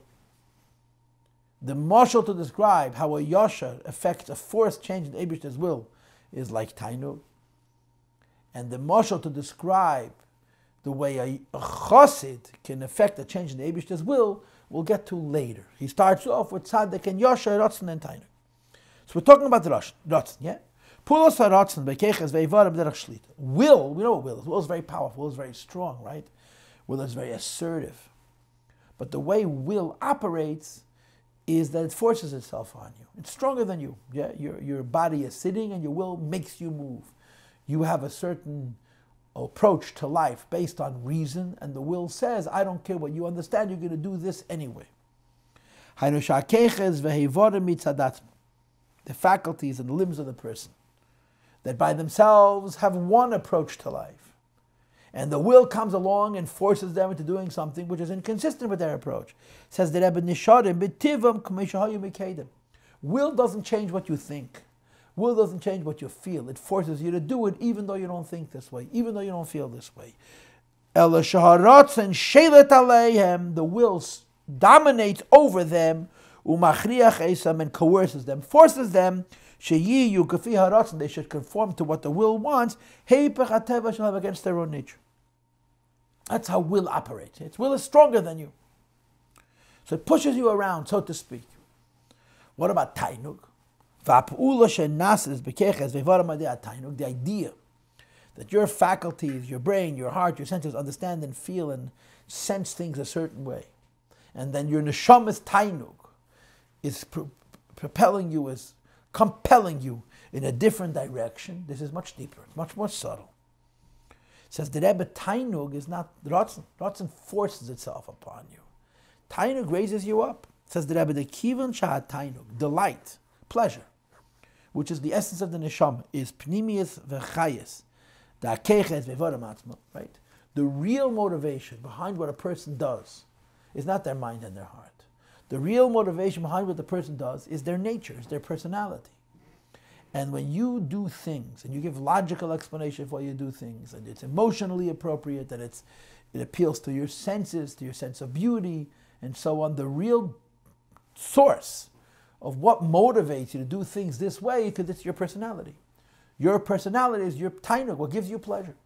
The mashal to describe how a yashar affects a forced change in the Eibishter's will is like tainu. And the mashal to describe the way a chassid can affect a change in the Eibishter's will, we'll get to later. He starts off with tzaddik and yashar, ratzon and tainu. So we're talking about the ratzon, yeah? Pulos haratzon bekeches veivarim derech shlita. Will, we know what will is. Will is very powerful. Will is very strong, right? Will is very assertive. But the way will operates is that it forces itself on you. It's stronger than you. Yeah, your body is sitting and your will makes you move. You have a certain approach to life based on reason, and the will says, I don't care what you understand, you're going to do this anyway. The faculties and the limbs of the person that by themselves have one approach to life, and the will comes along and forces them into doing something which is inconsistent with their approach. Says the Rebbe Nisharim, b'tivam k'meishahayu mekedem. Will doesn't change what you think. Will doesn't change what you feel. It forces you to do it even though you don't think this way, even though you don't feel this way. Ela shaharatz and shelet aleihem, the will dominates over them, umachriach esam, and coerces them, forces them, sheyiyu kafi haratzon, they should conform to what the will wants, heipach hateva shall have against their own nature. That's how will operates. Its will is stronger than you. So it pushes you around, so to speak. What about tainug? The idea that your faculties, your brain, your heart, your senses understand and feel and sense things a certain way. And then your neshamas tainug is propelling you, is compelling you in a different direction. This is much deeper, much more subtle. Says the Rebbe, Tainug is not Ratzon. Ratzon forces itself upon you. Tainug raises you up. Says the Rebbe, the Kivan Shah Tainug, delight, pleasure, which is the essence of the Neshama, is Pnimius V'chayis, the Akeches V'vodim Atzmo, right? The real motivation behind what a person does is not their mind and their heart. The real motivation behind what the person does is their nature, is their personality. And when you do things, and you give logical explanation for why you do things, and it's emotionally appropriate, and it appeals to your senses, to your sense of beauty, and so on, the real source of what motivates you to do things this way, because it's your personality. Your personality is your tainug, what gives you pleasure.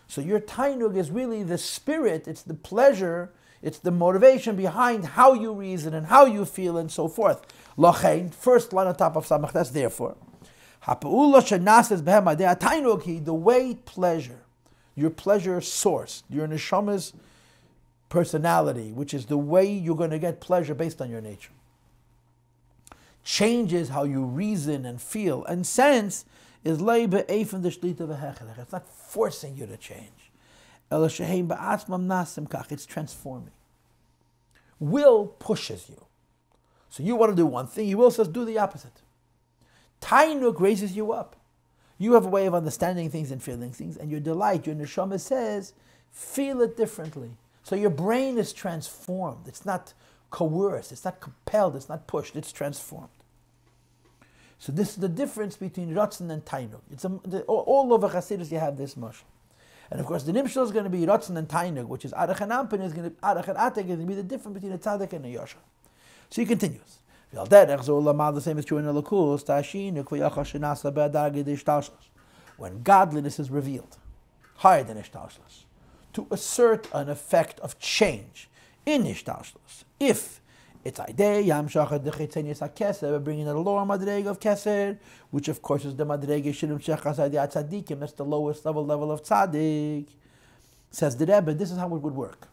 So your tainug is really the spirit, it's the pleasure, it's the motivation behind how you reason and how you feel and so forth. Lochein, first line on top of Samach, that's therefore. The way pleasure, your pleasure source, your neshama's personality, which is the way you're going to get pleasure based on your nature, changes how you reason and feel and sense, is it's not forcing you to change. It's transforming. Will pushes you. So you want to do one thing, your will says do the opposite. Tainuk raises you up. You have a way of understanding things and feeling things, and your delight, your neshama says, feel it differently. So your brain is transformed. It's not coerced, it's not compelled, it's not pushed, it's transformed. So this is the difference between Ratzon and Tainug. All over Hasidus you have this mashal. And of course the Nimshal is going to be Ratzon and Tainug, which is Arach and Ampin, Arach and Atek is going to be the difference between a Tzaddik and a Yosha. So he continues. The same is true in the Lakus. When godliness is revealed, higher than Ishtalshlas, to assert an effect of change in Ishtalshlas. If it's Aidei, Yam Shachar, Dechetzenius HaKeser, we're bringing the lower Madreg of Keser, which of course is the Madreg Shirim Shechas Adiyat Tzadikim, that's the lowest level of Tzadik. Says the Rebbe, this is how it would work.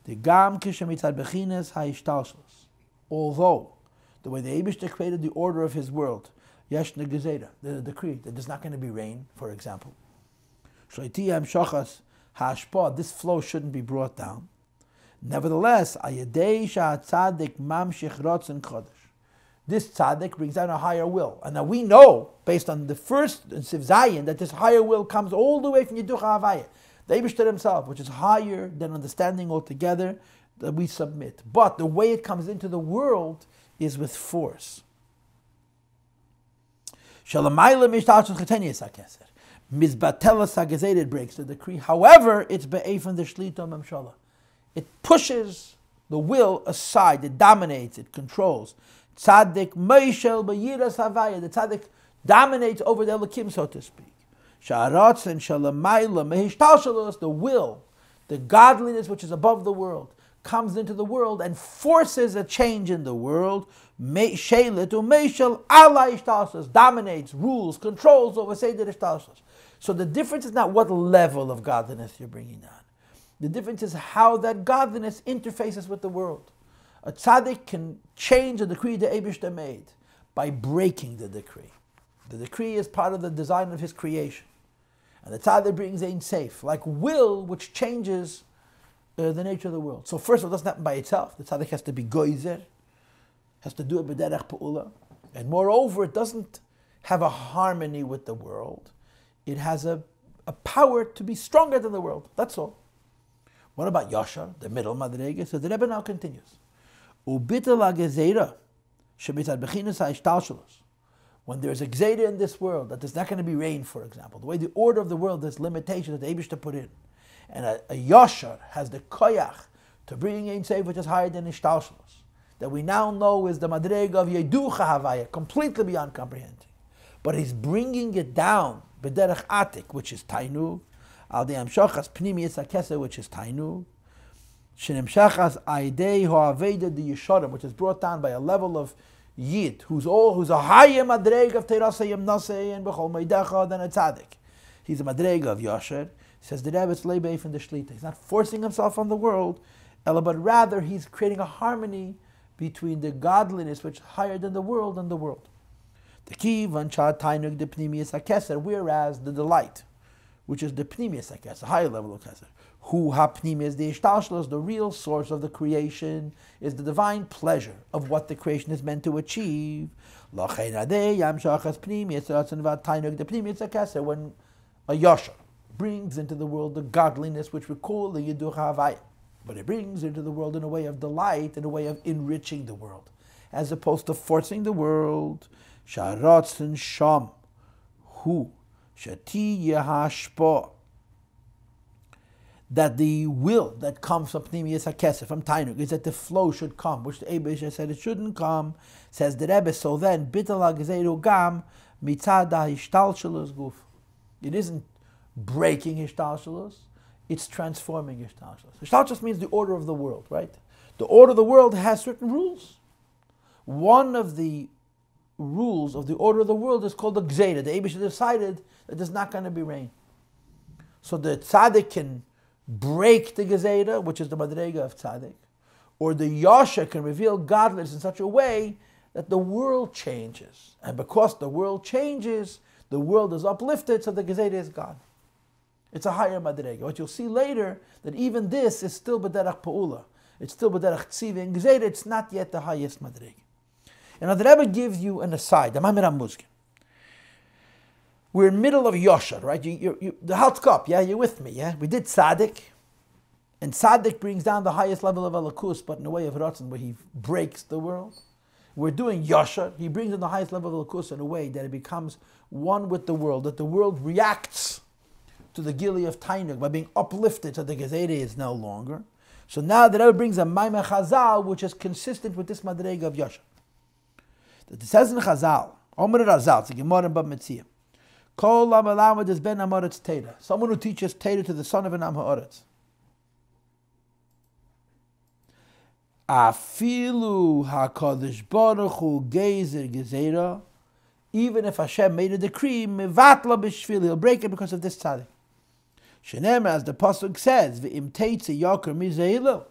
The Gam Kishamitzad Bechines HaIshtalshlas. Although, the way the Eibishter created the order of his world, Yeshna Gezeda, the decree that there's not going to be rain, for example. Shleitiyam Shachas HaShpa, this flow shouldn't be brought down. Nevertheless, Ayadei Tzadik Mamshich Rotzen Chodesh. This Tzadik brings down a higher will. And now we know, based on the first Siv Zayin, that this higher will comes all the way from Yiducha Havaya. The Eibishter himself, which is higher than understanding altogether, that we submit. But the way it comes into the world is with force. It breaks the decree. However, it's be'efan the shlita memshala. It pushes the will aside. It dominates. It controls. Tzaddik meishel b'yiras havaya. The tzaddik dominates over the Elokim, so to speak. Sha'aratz and shalamayla mehishtalshalos. The will, the godliness which is above the world, comes into the world and forces a change in the world. Dominates, rules, controls over Seder Ishtalshus. So the difference is not what level of godliness you're bringing down. The difference is how that godliness interfaces with the world. A tzaddik can change the decree the Eibishter made by breaking the decree. The decree is part of the design of his creation. And the tzaddik brings Ein Seif, like will, which changes the nature of the world. So first of all, it doesn't happen by itself. The tzaddik has to be goizer, has to do it b'derech pa'ula. And moreover, it doesn't have a harmony with the world. It has a power to be stronger than the world. That's all. What about Yashar, the middle madrega? So the Rebbe now continues. Ubitel ha'gezeira shebitzad bechinas ha'ishtalshalos. When there's a gzeira in this world, that there's not going to be rain, for example. The way the order of the world, there's limitations that the Eibishter put in. And a Yashar has the koyach to bring Ein Seif, which is higher than Ishtalshalos, that we now know is the Madreg of Yeducha Havaya, completely beyond comprehending. But he's bringing it down, B'derech Atik, which is Tainug, Al De'am Shochas Pnimiyas HaKeser, which is Tainug, Shenem Shachas Aidei Ho'aveda Di Yeshorim, which is brought down by a level of Yid, who's a higher Madreg of Teirasa Yem Nasei and B'chol Meidecha than a Tzadik. He's a Madreg of Yashar. Says the Rebbe, it's lebei from the shlita. He's not forcing himself on the world, but rather he's creating a harmony between the godliness which is higher than the world and the world. The kivan cha tainug de pnimiyas hakeser, whereas the delight, which is the pnimius hakesef, a higher level of kesef. Hu ha-pnimius the ishtalshalos, the real source of the creation, is the divine pleasure of what the creation is meant to achieve. L'chein adei yamshachas pnimius ratzon v'atainug, the pnimius hakesef, when a yasher brings into the world the godliness which we call the yiduch havaya, but it brings into the world in a way of delight, in a way of enriching the world, as opposed to forcing the world. Sharatzon sham hu shati yehashpo, that the will that comes from pnimius hakesef, from tainug, is that the flow should come, which the Eibusha said it shouldn't come. Says the Rebbe, so then bitel hagzeru gam mitzad ha'ishtalshelus guf. It isn't breaking Hishtalshalos, it's transforming Hishtalshalos. Hishtalshalos means the order of the world, right? The order of the world has certain rules. One of the rules of the order of the world is called the Gzeira. The Eibusha decided that there's not going to be rain. So the tzaddik can break the Gzeira, which is the madrega of tzaddik, or the yasha can reveal godliness in such a way that the world changes. And because the world changes, the world is uplifted, so the Gezeidah is gone. It's a higher madrega. What you'll see later, that even this is still b'derech pa'ula. It's still b'derech tziva. In Gezeidah, it's not yet the highest madrega. And the Rebbe gives you an aside, the Maamar Muzkin. We're in the middle of Yosher, right? The Haltkop, yeah? You're with me, yeah? We did Tzaddik, and Tzaddik brings down the highest level of Elokus, but in a way of Ratzon, where he breaks the world. We're doing Yosher. He brings in the highest level of Elokus in a way that it becomes one with the world, that the world reacts to the Gili of Tainug by being uplifted so the Gezeidah is no longer. So now the Rebbe brings a Maamar Chazal, which is consistent with this madrega of Yosher. That it says in Chazal, Omer Razal, it's a Gemara in Bab Metzia, Kol Lamalama des Ben Amoretz Teda, someone who teaches Teda to the son of an Am Ha'oretz. Afilu HaKadosh Baruch Hu Gezer Gezeidah, even if Hashem made a decree, Mevatla B'shvil, he'll break it because of this tzaddik. Shenem, as the pasuk says, V'im teitze yoker mizeilu,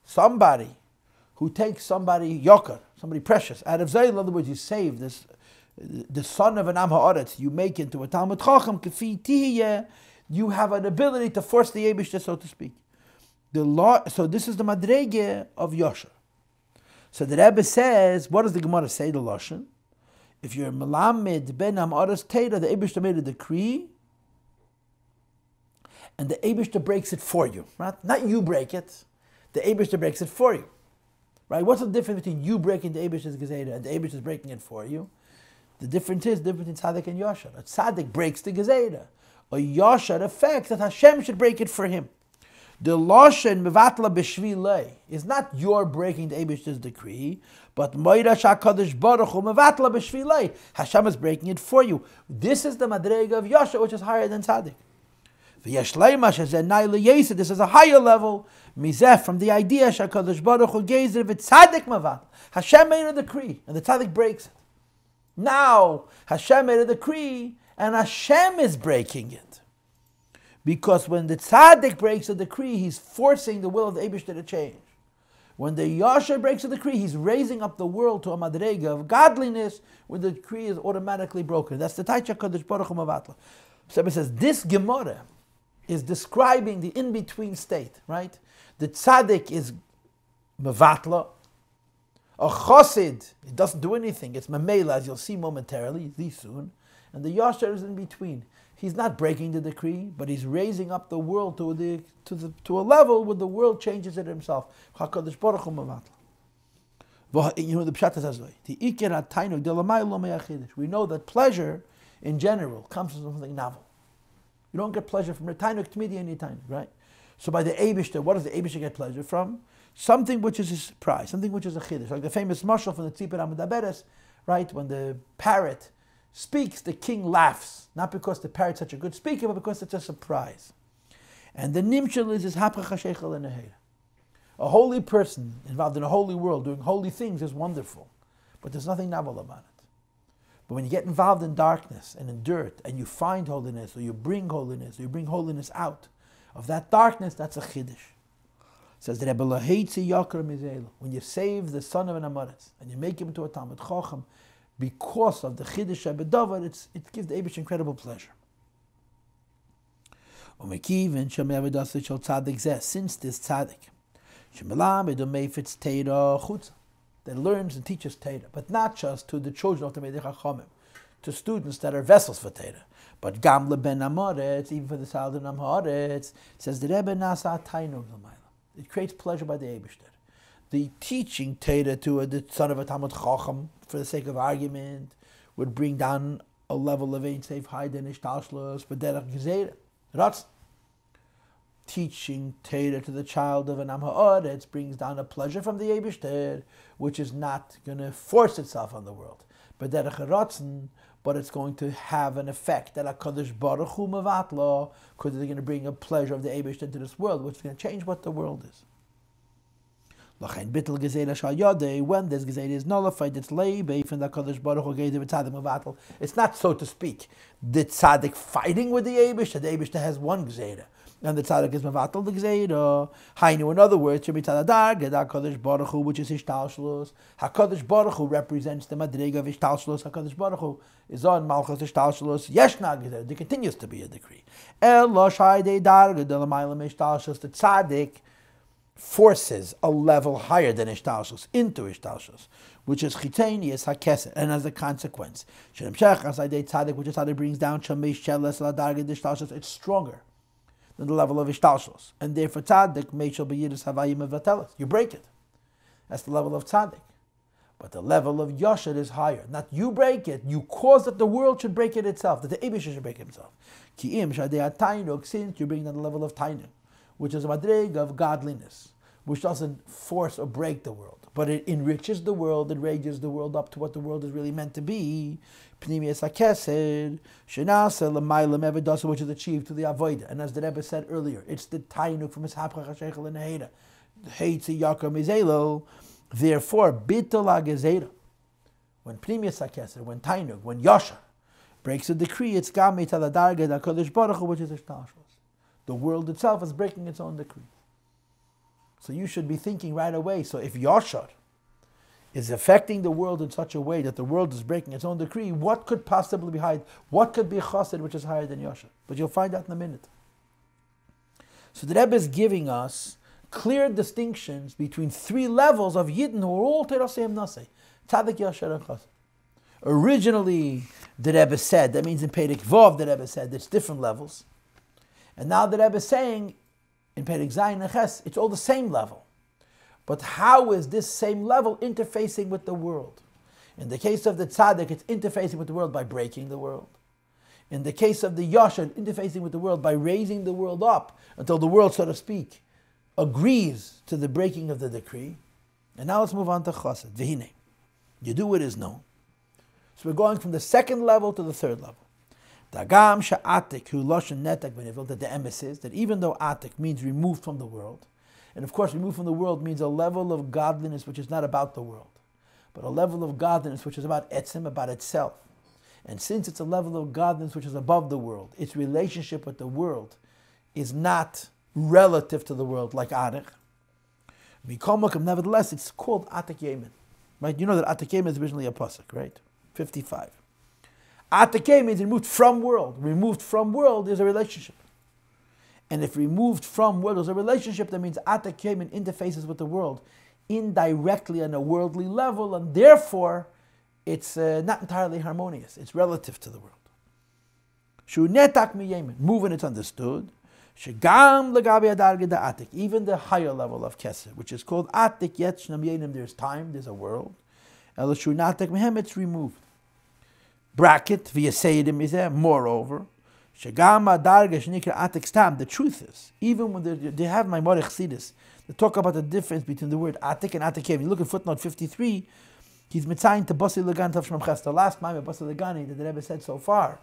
somebody who takes somebody yoker, somebody precious, out of Zayil, in other words, you save this, the son of an Am Ha'oretz, you make into a Talmud Chacham, Kefi Tihiyeh, you have an ability to force the Eibusha, so to speak. The law, so this is the madrege of Yosher. So the Rebbe says, what does the Gemara say, the Lashon? If you're Melamed Ben Amoretz Teda, the Eibusha made a decree, and the Eibusha breaks it for you. Right? Not you break it, the Eibusha breaks it for you. Right? What's the difference between you breaking the Eibusha's Gezeidah and the Eibusha is breaking it for you? The difference is different in Tzaddik and Yosher. A Tzaddik breaks the Gezeidah. A Yosher affects that Hashem should break it for him. The Lashon Mevatla B'shvilei is not your breaking the Eibusha's decree, but Moirash HaKadosh Baruch Hu Mevatla B'shvilei. Hashem is breaking it for you. This is the madrega of Yosher, which is higher than Tzaddik. This is a higher level. Mizeh, from the idea HaKadosh Baruch Hu Gezer v'Tzaddik Mevatla. Hashem made a decree, and the Tzaddik breaks it. Now Hashem made a decree, and Hashem is breaking it. Because when the tzaddik breaks a decree, he's forcing the will of the Eibusha to change. When the Yosher breaks a decree, he's raising up the world to a madrega of godliness, where the decree is automatically broken. That's the Taicha Kadosh Baruch Hu Mevatla. So it says, this Gemara is describing the in-between state, right? The tzaddik is Mevatla. A chosid, it doesn't do anything. It's mamela, as you'll see momentarily, soon. And the Yosher is in between. He's not breaking the decree, but he's raising up the world to a level where the world changes it himself. HaKadosh Baruch Hu Mevatla. You know the pshat is we know that pleasure in general comes from something novel. You don't get pleasure from a tainuk tmidi any time, right? So by the Eibusha, what does the Eibusha get pleasure from? Something which is a surprise, something which is a chiddush, like the famous mashal from the Tzipor HaMedaberes, right? When the parrot speaks, the king laughs, not because the parrot's such a good speaker, but because it's a surprise. And the nimshal is hapach hasheichel enehera. A holy person involved in a holy world doing holy things is wonderful, but there's nothing novel about it. But when you get involved in darkness and in dirt, and you find holiness, or you bring holiness out of that darkness, that's a chiddush. Says the Rebbe, when you save the son of an Amoretz and you make him into a Talmud Chacham, because of the chiddush bedavar, it gives the Eibush incredible pleasure. Umekivin Shemevadasa Shal Tzadik Zeh, since this Tzadik, Shemelamed Umefitz Teira Chutza, that learns and teaches Teira, but not just to the children of the Medei Chachamim, to students that are vessels for Teira, but Gamle Ben Amoretz, even for the child of Amoretz, says the Rebbe Nasa Tainug L'mayla. It creates pleasure by the Eibishter. The teaching Teira to the son of a Talmud Chacham, for the sake of argument, would bring down a level of Ein Seif Haiden Ishtalshlos, but Derech Gezerah. Ratz. Teaching Teira to the child of an Am Ha'aretz brings down a pleasure from the Eibishter, which is not going to force itself on the world, but Derech Ratzon, but it's going to have an effect that HaKadosh Baruch Hu Mevatlo, because they're going to bring a pleasure of the Eibishter into this world, which is going to change what the world is. When this Gezerah is nullified, it's leibe from the HaKadosh Baruch Hu gave it Tzadik Mevatlo. It's not, so to speak, the Tzadik fighting with the Eibishter. The Eibishter has one Gezerah, and the Tzadik is Mevatlo the Gezerah. Hainu, in other words, Shemitzad HaDargeh, the HaKadosh Baruch Hu, which is Ishtalshlos. HaKadosh Baruch Hu represents the Madrega of Ishtalshlos. HaKadosh Baruch Hu is on Malchus Ishtalshlos. Yeshna Gezerah, there continues to be a decree. Elo Shaydei Dargeh, the Lamaylam Ishtalshlos, the Tzadik forces a level higher than Ishtalshus into Ishtalshus, which is Chitanius HaKeser, and as a consequence, Shem Shech as Aidei Tzadik, which is how it brings down Shamesh Sheles Ladarged Ishtalshus, it's stronger than the level of Ishtalshus, and therefore Tzadik Meshal B'Yidus Havayim Evatelis. You break it. That's the level of Tzadik. But the level of Yashar is higher. Not you break it, you cause that the world should break it itself, that the Eibishter should break it himself. Ki'im Shadei HaTainuk, since you bring down the level of Tainuk, which is a madreg of godliness, which doesn't force or break the world, but it enriches the world, it raises the world up to what the world is really meant to be. Pnimius HaKesed, Shenasa L'mayla Mevedasa, which is achieved to the Avodah. And as the Rebbe said earlier, it's the Tainuk from his Hapcha HaSheichel and Neheda. Heitzi Yakar Mizelo. Therefore, Bittul HaGezerah, when Pnimius HaKesed, when Tainuk, when Yashar breaks a decree, it's Gamei Taladarged HaKadosh Baruch Hu, which is Ishtalshus. The world itself is breaking its own decree. So you should be thinking right away, so if Yashar is affecting the world in such a way that the world is breaking its own decree, what could possibly be higher? What could be Chassid which is higher than Yashar? But you'll find out in a minute. So the Rebbe is giving us clear distinctions between three levels of Yidden who are all Terasem Nasei, Tzadik, Yashar, and Chassid. Originally, the Rebbe said, that means in Perek Vov, the Rebbe said, it's different levels. And now the Rebbe is saying, in Perek Zayin and Ches, it's all the same level. But how is this same level interfacing with the world? In the case of the Tzaddik, it's interfacing with the world by breaking the world. In the case of the Yashar, interfacing with the world by raising the world up until the world, so to speak, agrees to the breaking of the decree. And now let's move on to Chassid. V'hinei. You do what is known. So we're going from the second level to the third level. Dagam sha'atik hu loshen netak benivil, that the emes is that even though atik means removed from the world, and of course removed from the world means a level of godliness which is not about the world, but a level of godliness which is about etzim, about itself. And since it's a level of godliness which is above the world, its relationship with the world is not relative to the world like atik. Nevertheless, it's called atik yemen. Right? You know that atik yemen is originally a pasuk, right? 55. Atake means removed from world. Removed from world is a relationship. And if removed from world is a relationship, that means Atake interfaces with the world indirectly on a worldly level, and therefore it's not entirely harmonious. It's relative to the world. Shu netak mi yemen. Moving, it's understood. Shegam legabi adarge da atik. Even the higher level of keser, which is called atik yet shnam yenim, there's time, there's a world. El shu natak mihem, it's removed. Bracket v'yaseidim is there. Moreover, shegam adarge shnikra atik stam. The truth is, even when they have Maamar Chassidus, they talk about the difference between the word atik and atikim. You look at footnote 53. He's mitzayin to Basi Legan Tav Shmam Ches. The last Maamar Basi Legani that the Rebbe said so far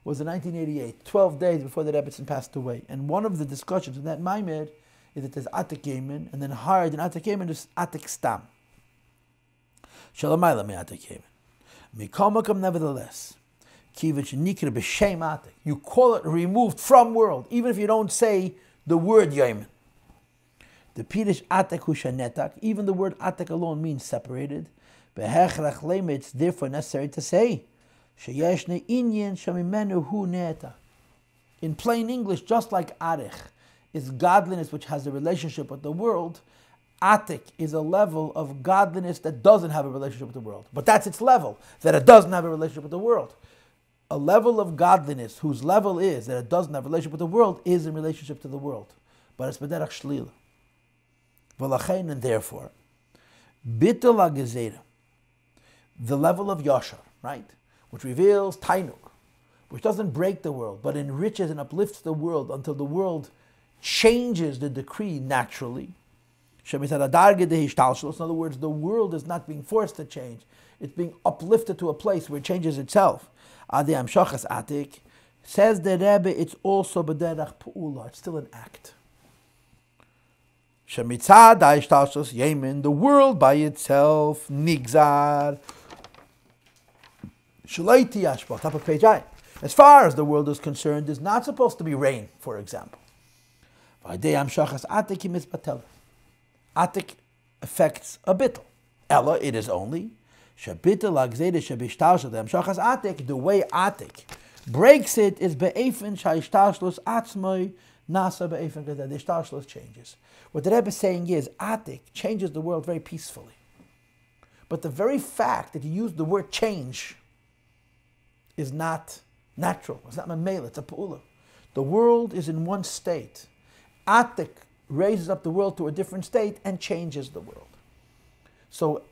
was in 1988, 12 days before the Rebbe passed away. And one of the discussions in that Maamar is that there's atik yemen, and then higher than atik yemen is atik stam. Shalamayla me atik yemen. Mikomakam, nevertheless, kivich nikra b'shem atik. You call it removed from world, even if you don't say the word yemen. The pirish atik hu shanetak. Even the word atik alone means separated. Behechrach lema. It's therefore necessary to say sheyeshne Einyan shamimenu hu neta. In plain English, just like arich is godliness which has a relationship with the world, atik is a level of godliness that doesn't have a relationship with the world. But that's its level, that it doesn't have a relationship with the world. A level of godliness whose level is that it doesn't have a relationship with the world is in relationship to the world. But it's b'derech shlila. V'lachein, and therefore, bittul ha'gezera, the level of yashar, right, which reveals tainuk, which doesn't break the world, but enriches and uplifts the world until the world changes the decree naturally. In other words, the world is not being forced to change. It's being uplifted to a place where it changes itself. Says the Rebbe, it's also b'derech pu'ula. It's still an act. The world by itself, nigzar. Top of page I. As far as the world is concerned, is not supposed to be rain, for example. Atik affects a bittul. Ella, it is only the way atik breaks it is be'efen sha'ishtashlus atzmoi nasa be'efen because the ishtashlus changes. What the Rebbe is saying is atik changes the world very peacefully. But the very fact that you use the word change is not natural. It's not mamela, it's a pu'ula. The world is in one state. Atik raises up the world to a different state and changes the world. So,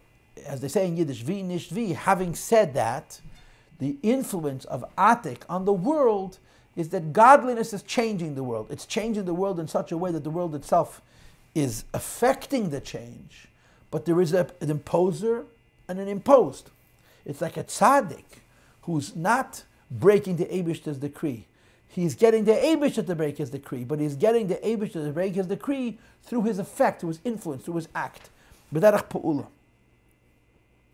as they say in Yiddish, vi nicht vi, having said that, the influence of Atik on the world is that godliness is changing the world. It's changing the world in such a way that the world itself is affecting the change, but there is an imposer and an imposed. It's like a tzaddik who's not breaking the Eibishter's decree. He's getting the Eibishter to break his decree, but he's getting the Eibishter to break his decree through his effect, through his influence, through his act. B'derech pu'ula.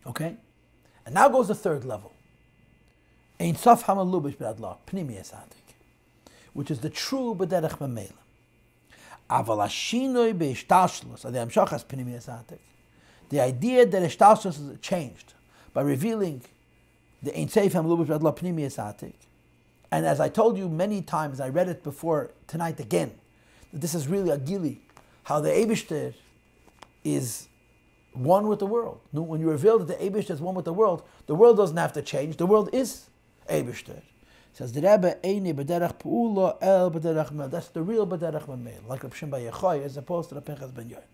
Okay? And now goes the third level. Ein sof hamalubish b'adla, pnimiyas atik, which is the true b'derech mamela. Aval hashinoi be'ishtashlus, adei hamshachas pnimiyas atik. The idea that ishtashlus is changed by revealing the ein sof hamalubish b'adla, pnimiyas atik. And as I told you many times, I read it before tonight again, that this is really a gili, how the Eibishter is one with the world. When you reveal that the Eibishter is one with the world doesn't have to change. The world is Eibishter. Says the Rebbe, Eini b'derech pu'ula el b'derech mel. That's the real b'derech mel, like Rav Shimon bar Yochai, as opposed to the Pinchas ben Yair.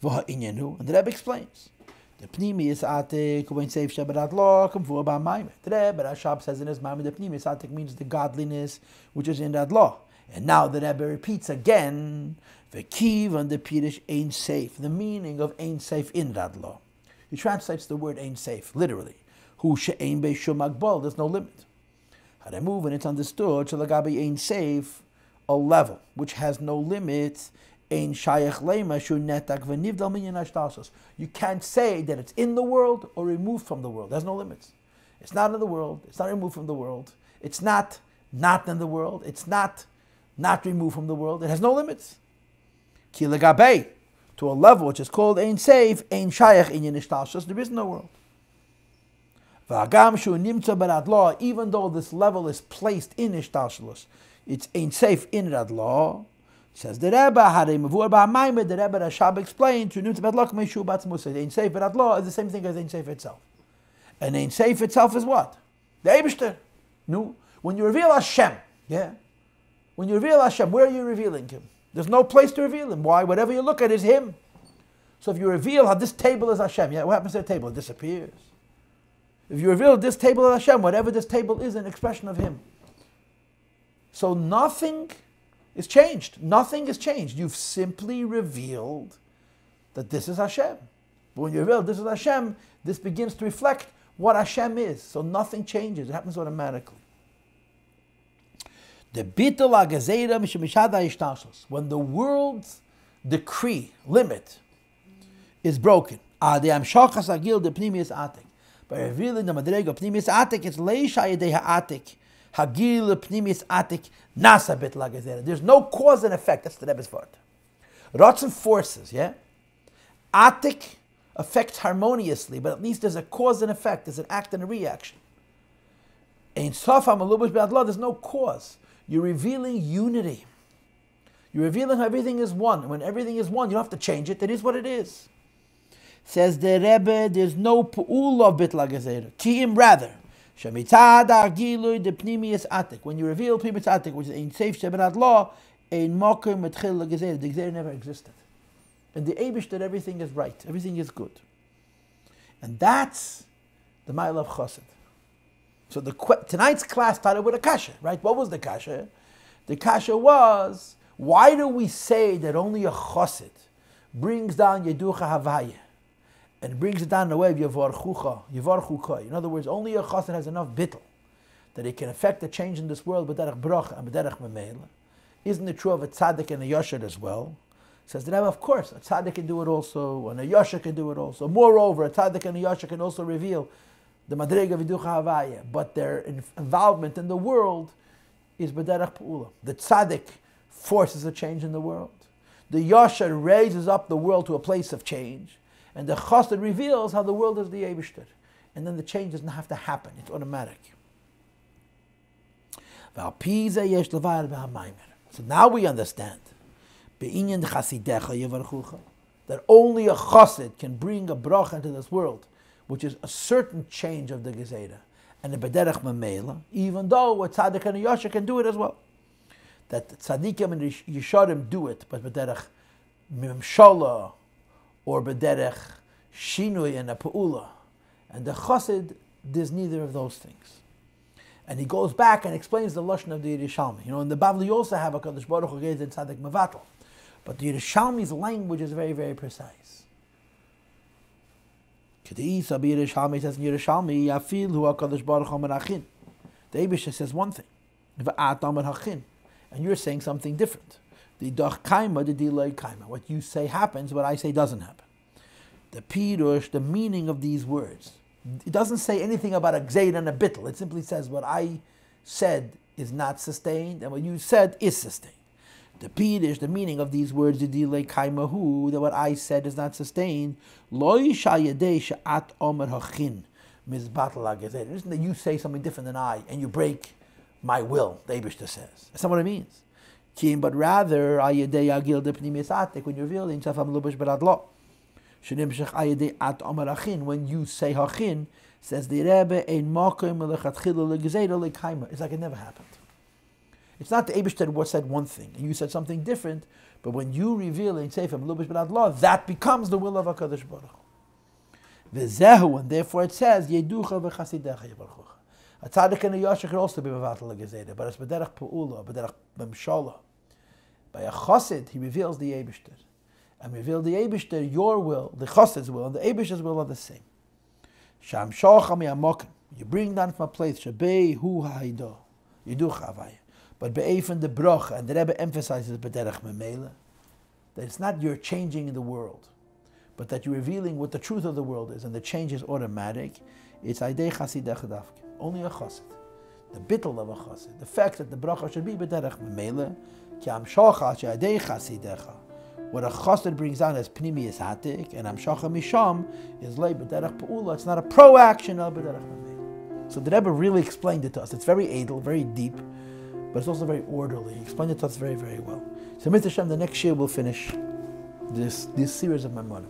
V'ha Einyan, and the Rebbe explains. The Pnimi is Atik, when safe Shabbat law, come for about Maamar. The Rebbe Rashab says in his Maamar, the Pnimi is Atik means the godliness which is in that law. And now the Rebbe repeats again, the Kiv and the Pirish Ein Safe, the meaning of Ein Safe in that law. He translates the word Ein Safe literally. Hu she'ein be'shum agbal, there's no limit. How they move, and it's understood, Shalagabi Ein Safe, a level which has no limits. Ein shayach lema shu netak v'nivdal minyan hashtasos. You can't say that it's in the world or removed from the world. There's no limits. It's not in the world. It's not removed from the world. It's not in the world. It's not removed from the world. It has no limits. Ki legabei, to a level which is called ein safe, ein shayach inyan hashtasos. There is no world. V'agam shu nimtza b'rad law, even though this level is placed in hashtasos, it's ein safe in rad law. Says the Rebbe, the Rebbe Rashab explained, Ein Seif B'Rat Law is the same thing as Ein Seif itself. And Ein Seif itself is what? The Eibishter. No. When you reveal Hashem, when you reveal Hashem, where are you revealing Him? There's no place to reveal Him. Why? Whatever you look at is Him. So if you reveal how this table is Hashem, what happens to the table? It disappears. If you reveal this table is Hashem, whatever this table is an expression of Him. So nothing is changed. Nothing is changed. You've simply revealed that this is Hashem. But when you reveal this is Hashem, this begins to reflect what Hashem is. So nothing changes. It happens automatically. The bitul ha'gezera mishmishad ha'ishtashlos. When the world's decree, limit, is broken, by revealing the madrega pnimius atik, it's leisha yedei ha'atik. Hagil pnimis atik nasa bit lagazera. There's no cause and effect. That's the Rebbe's word. Ratzon forces, Atik affects harmoniously, but at least there's a cause and effect. There's an act and a reaction. Ein sof hamalubish b'ad law. There's no cause. You're revealing unity. You're revealing how everything is one. And when everything is one, you don't have to change it. It is what it is. Says the Rebbe, there's no pu'ula of bitla gezerah. Ki'im rather. Shemitad ha'gilui de pnimius atik. When you reveal pnimius atik, which is ein seif sheberat law, ein mokum etchil gezerah. The gezerah never existed. And the Eibush that everything is right. Everything is good. And that's the mile of chassid. So tonight's class started with a kasha, right? What was the kasha? The kasha was, why do we say that only a chassid brings down yeducha havaya and brings it down the way of yivarchucha? In other words, only a chassid has enough bittul that it can affect the change in this world b'derech bracha and b'derech memela. Isn't it true of a tzaddik and a yashar as well? Says the Rebbe, of course, a tzaddik can do it also, and a yashar can do it also. Moreover, a tzaddik and a yashar can also reveal the madrega v'ducha havaya, but their involvement in the world is b'derech pu'ula. The tzaddik forces a change in the world. The yashar raises up the world to a place of change, and the chassid reveals how the world is the Eibishter. And then the change doesn't have to happen, it's automatic. So now we understand that only a chassid can bring a bracha into this world, which is a certain change of the gezerah, and a bederech memela, even though a tzaddik and a yashar can do it as well. That tzaddikim and yesharim do it, but bederech mimshala, or bederech shinui and a pe'ula. And the chassid does neither of those things. And he goes back and explains the lashon of the Yerushalmi. You know, in the Bavli also have a Kadosh Baruch Hu gave the tzaddik mevatel, but the Yerushalmi's language is very, very precise. Kedei Sabi Yerushalmi says in Yerushalmi, Yafil hu HaKadosh Baruch Hu merachin. The Eibusha says one thing, V'at Amar Hachin, and you're saying something different. The Dach Kaima, the Dilay Kaima. What you say happens, what I say doesn't happen. The Pirush, the meaning of these words, it doesn't say anything about a gzeir and a bittel. It simply says what I said is not sustained, and what you said is sustained. The Pirush, the meaning of these words, the Dilay Kaima hu, that what I said is not sustained. Lo yishayadei she'at omer hachin mizbatel ha'gezeir. It isn't that you say something different than I, and you break my will, the Eibishter says. That's not what it means. But rather, ayadei agil de pnimis atik, when you're revealing tzafam lubish berad lo. Shenimshech ayadei at omer hachin, when you say hachin, says the Rebbe, ein makom lechatchila legezeir lekaima. It's like it never happened. It's not the Eibishter said one thing, and you said something different, but when you reveal in tzafam lubish berad lo, that becomes the will of HaKadosh Baruch Hu. V'zehu, and therefore it says, yeducha v'chasidecha yivarchucha. A tzaddik and a yashar can also be mevatel legezeir, but it's b'derech pe'ula, b'derech memshala. By a chassid, he reveals the Eibishter. And reveal the Eibishter, your will, the chassid's will, and the Eibishter's will are the same. Sham shocha mi'amokim. You bring down from a place, shabei hu ha'hidah, yeducha havaya. But be'efen the bracha, and the Rebbe emphasizes b'derech memela, that it's not you're changing the world, but that you're revealing what the truth of the world is, and the change is automatic. It's aidei chasidech dafke. Only a chassid. The bittul of a chassid. The fact that the bracha should be b'derech memela, ki amshocha she'aidei chasidecha. What a chassid brings down as pnimius hatik, and amshocha misham is lei b'derech pe'ula. It's not a pro-action of b'derech memela. So the Rebbe really explained it to us. It's very edel, very deep, but it's also very orderly. He explained it to us very, very well. So Mr. Hashem, the next year we'll finish this series of Maamar.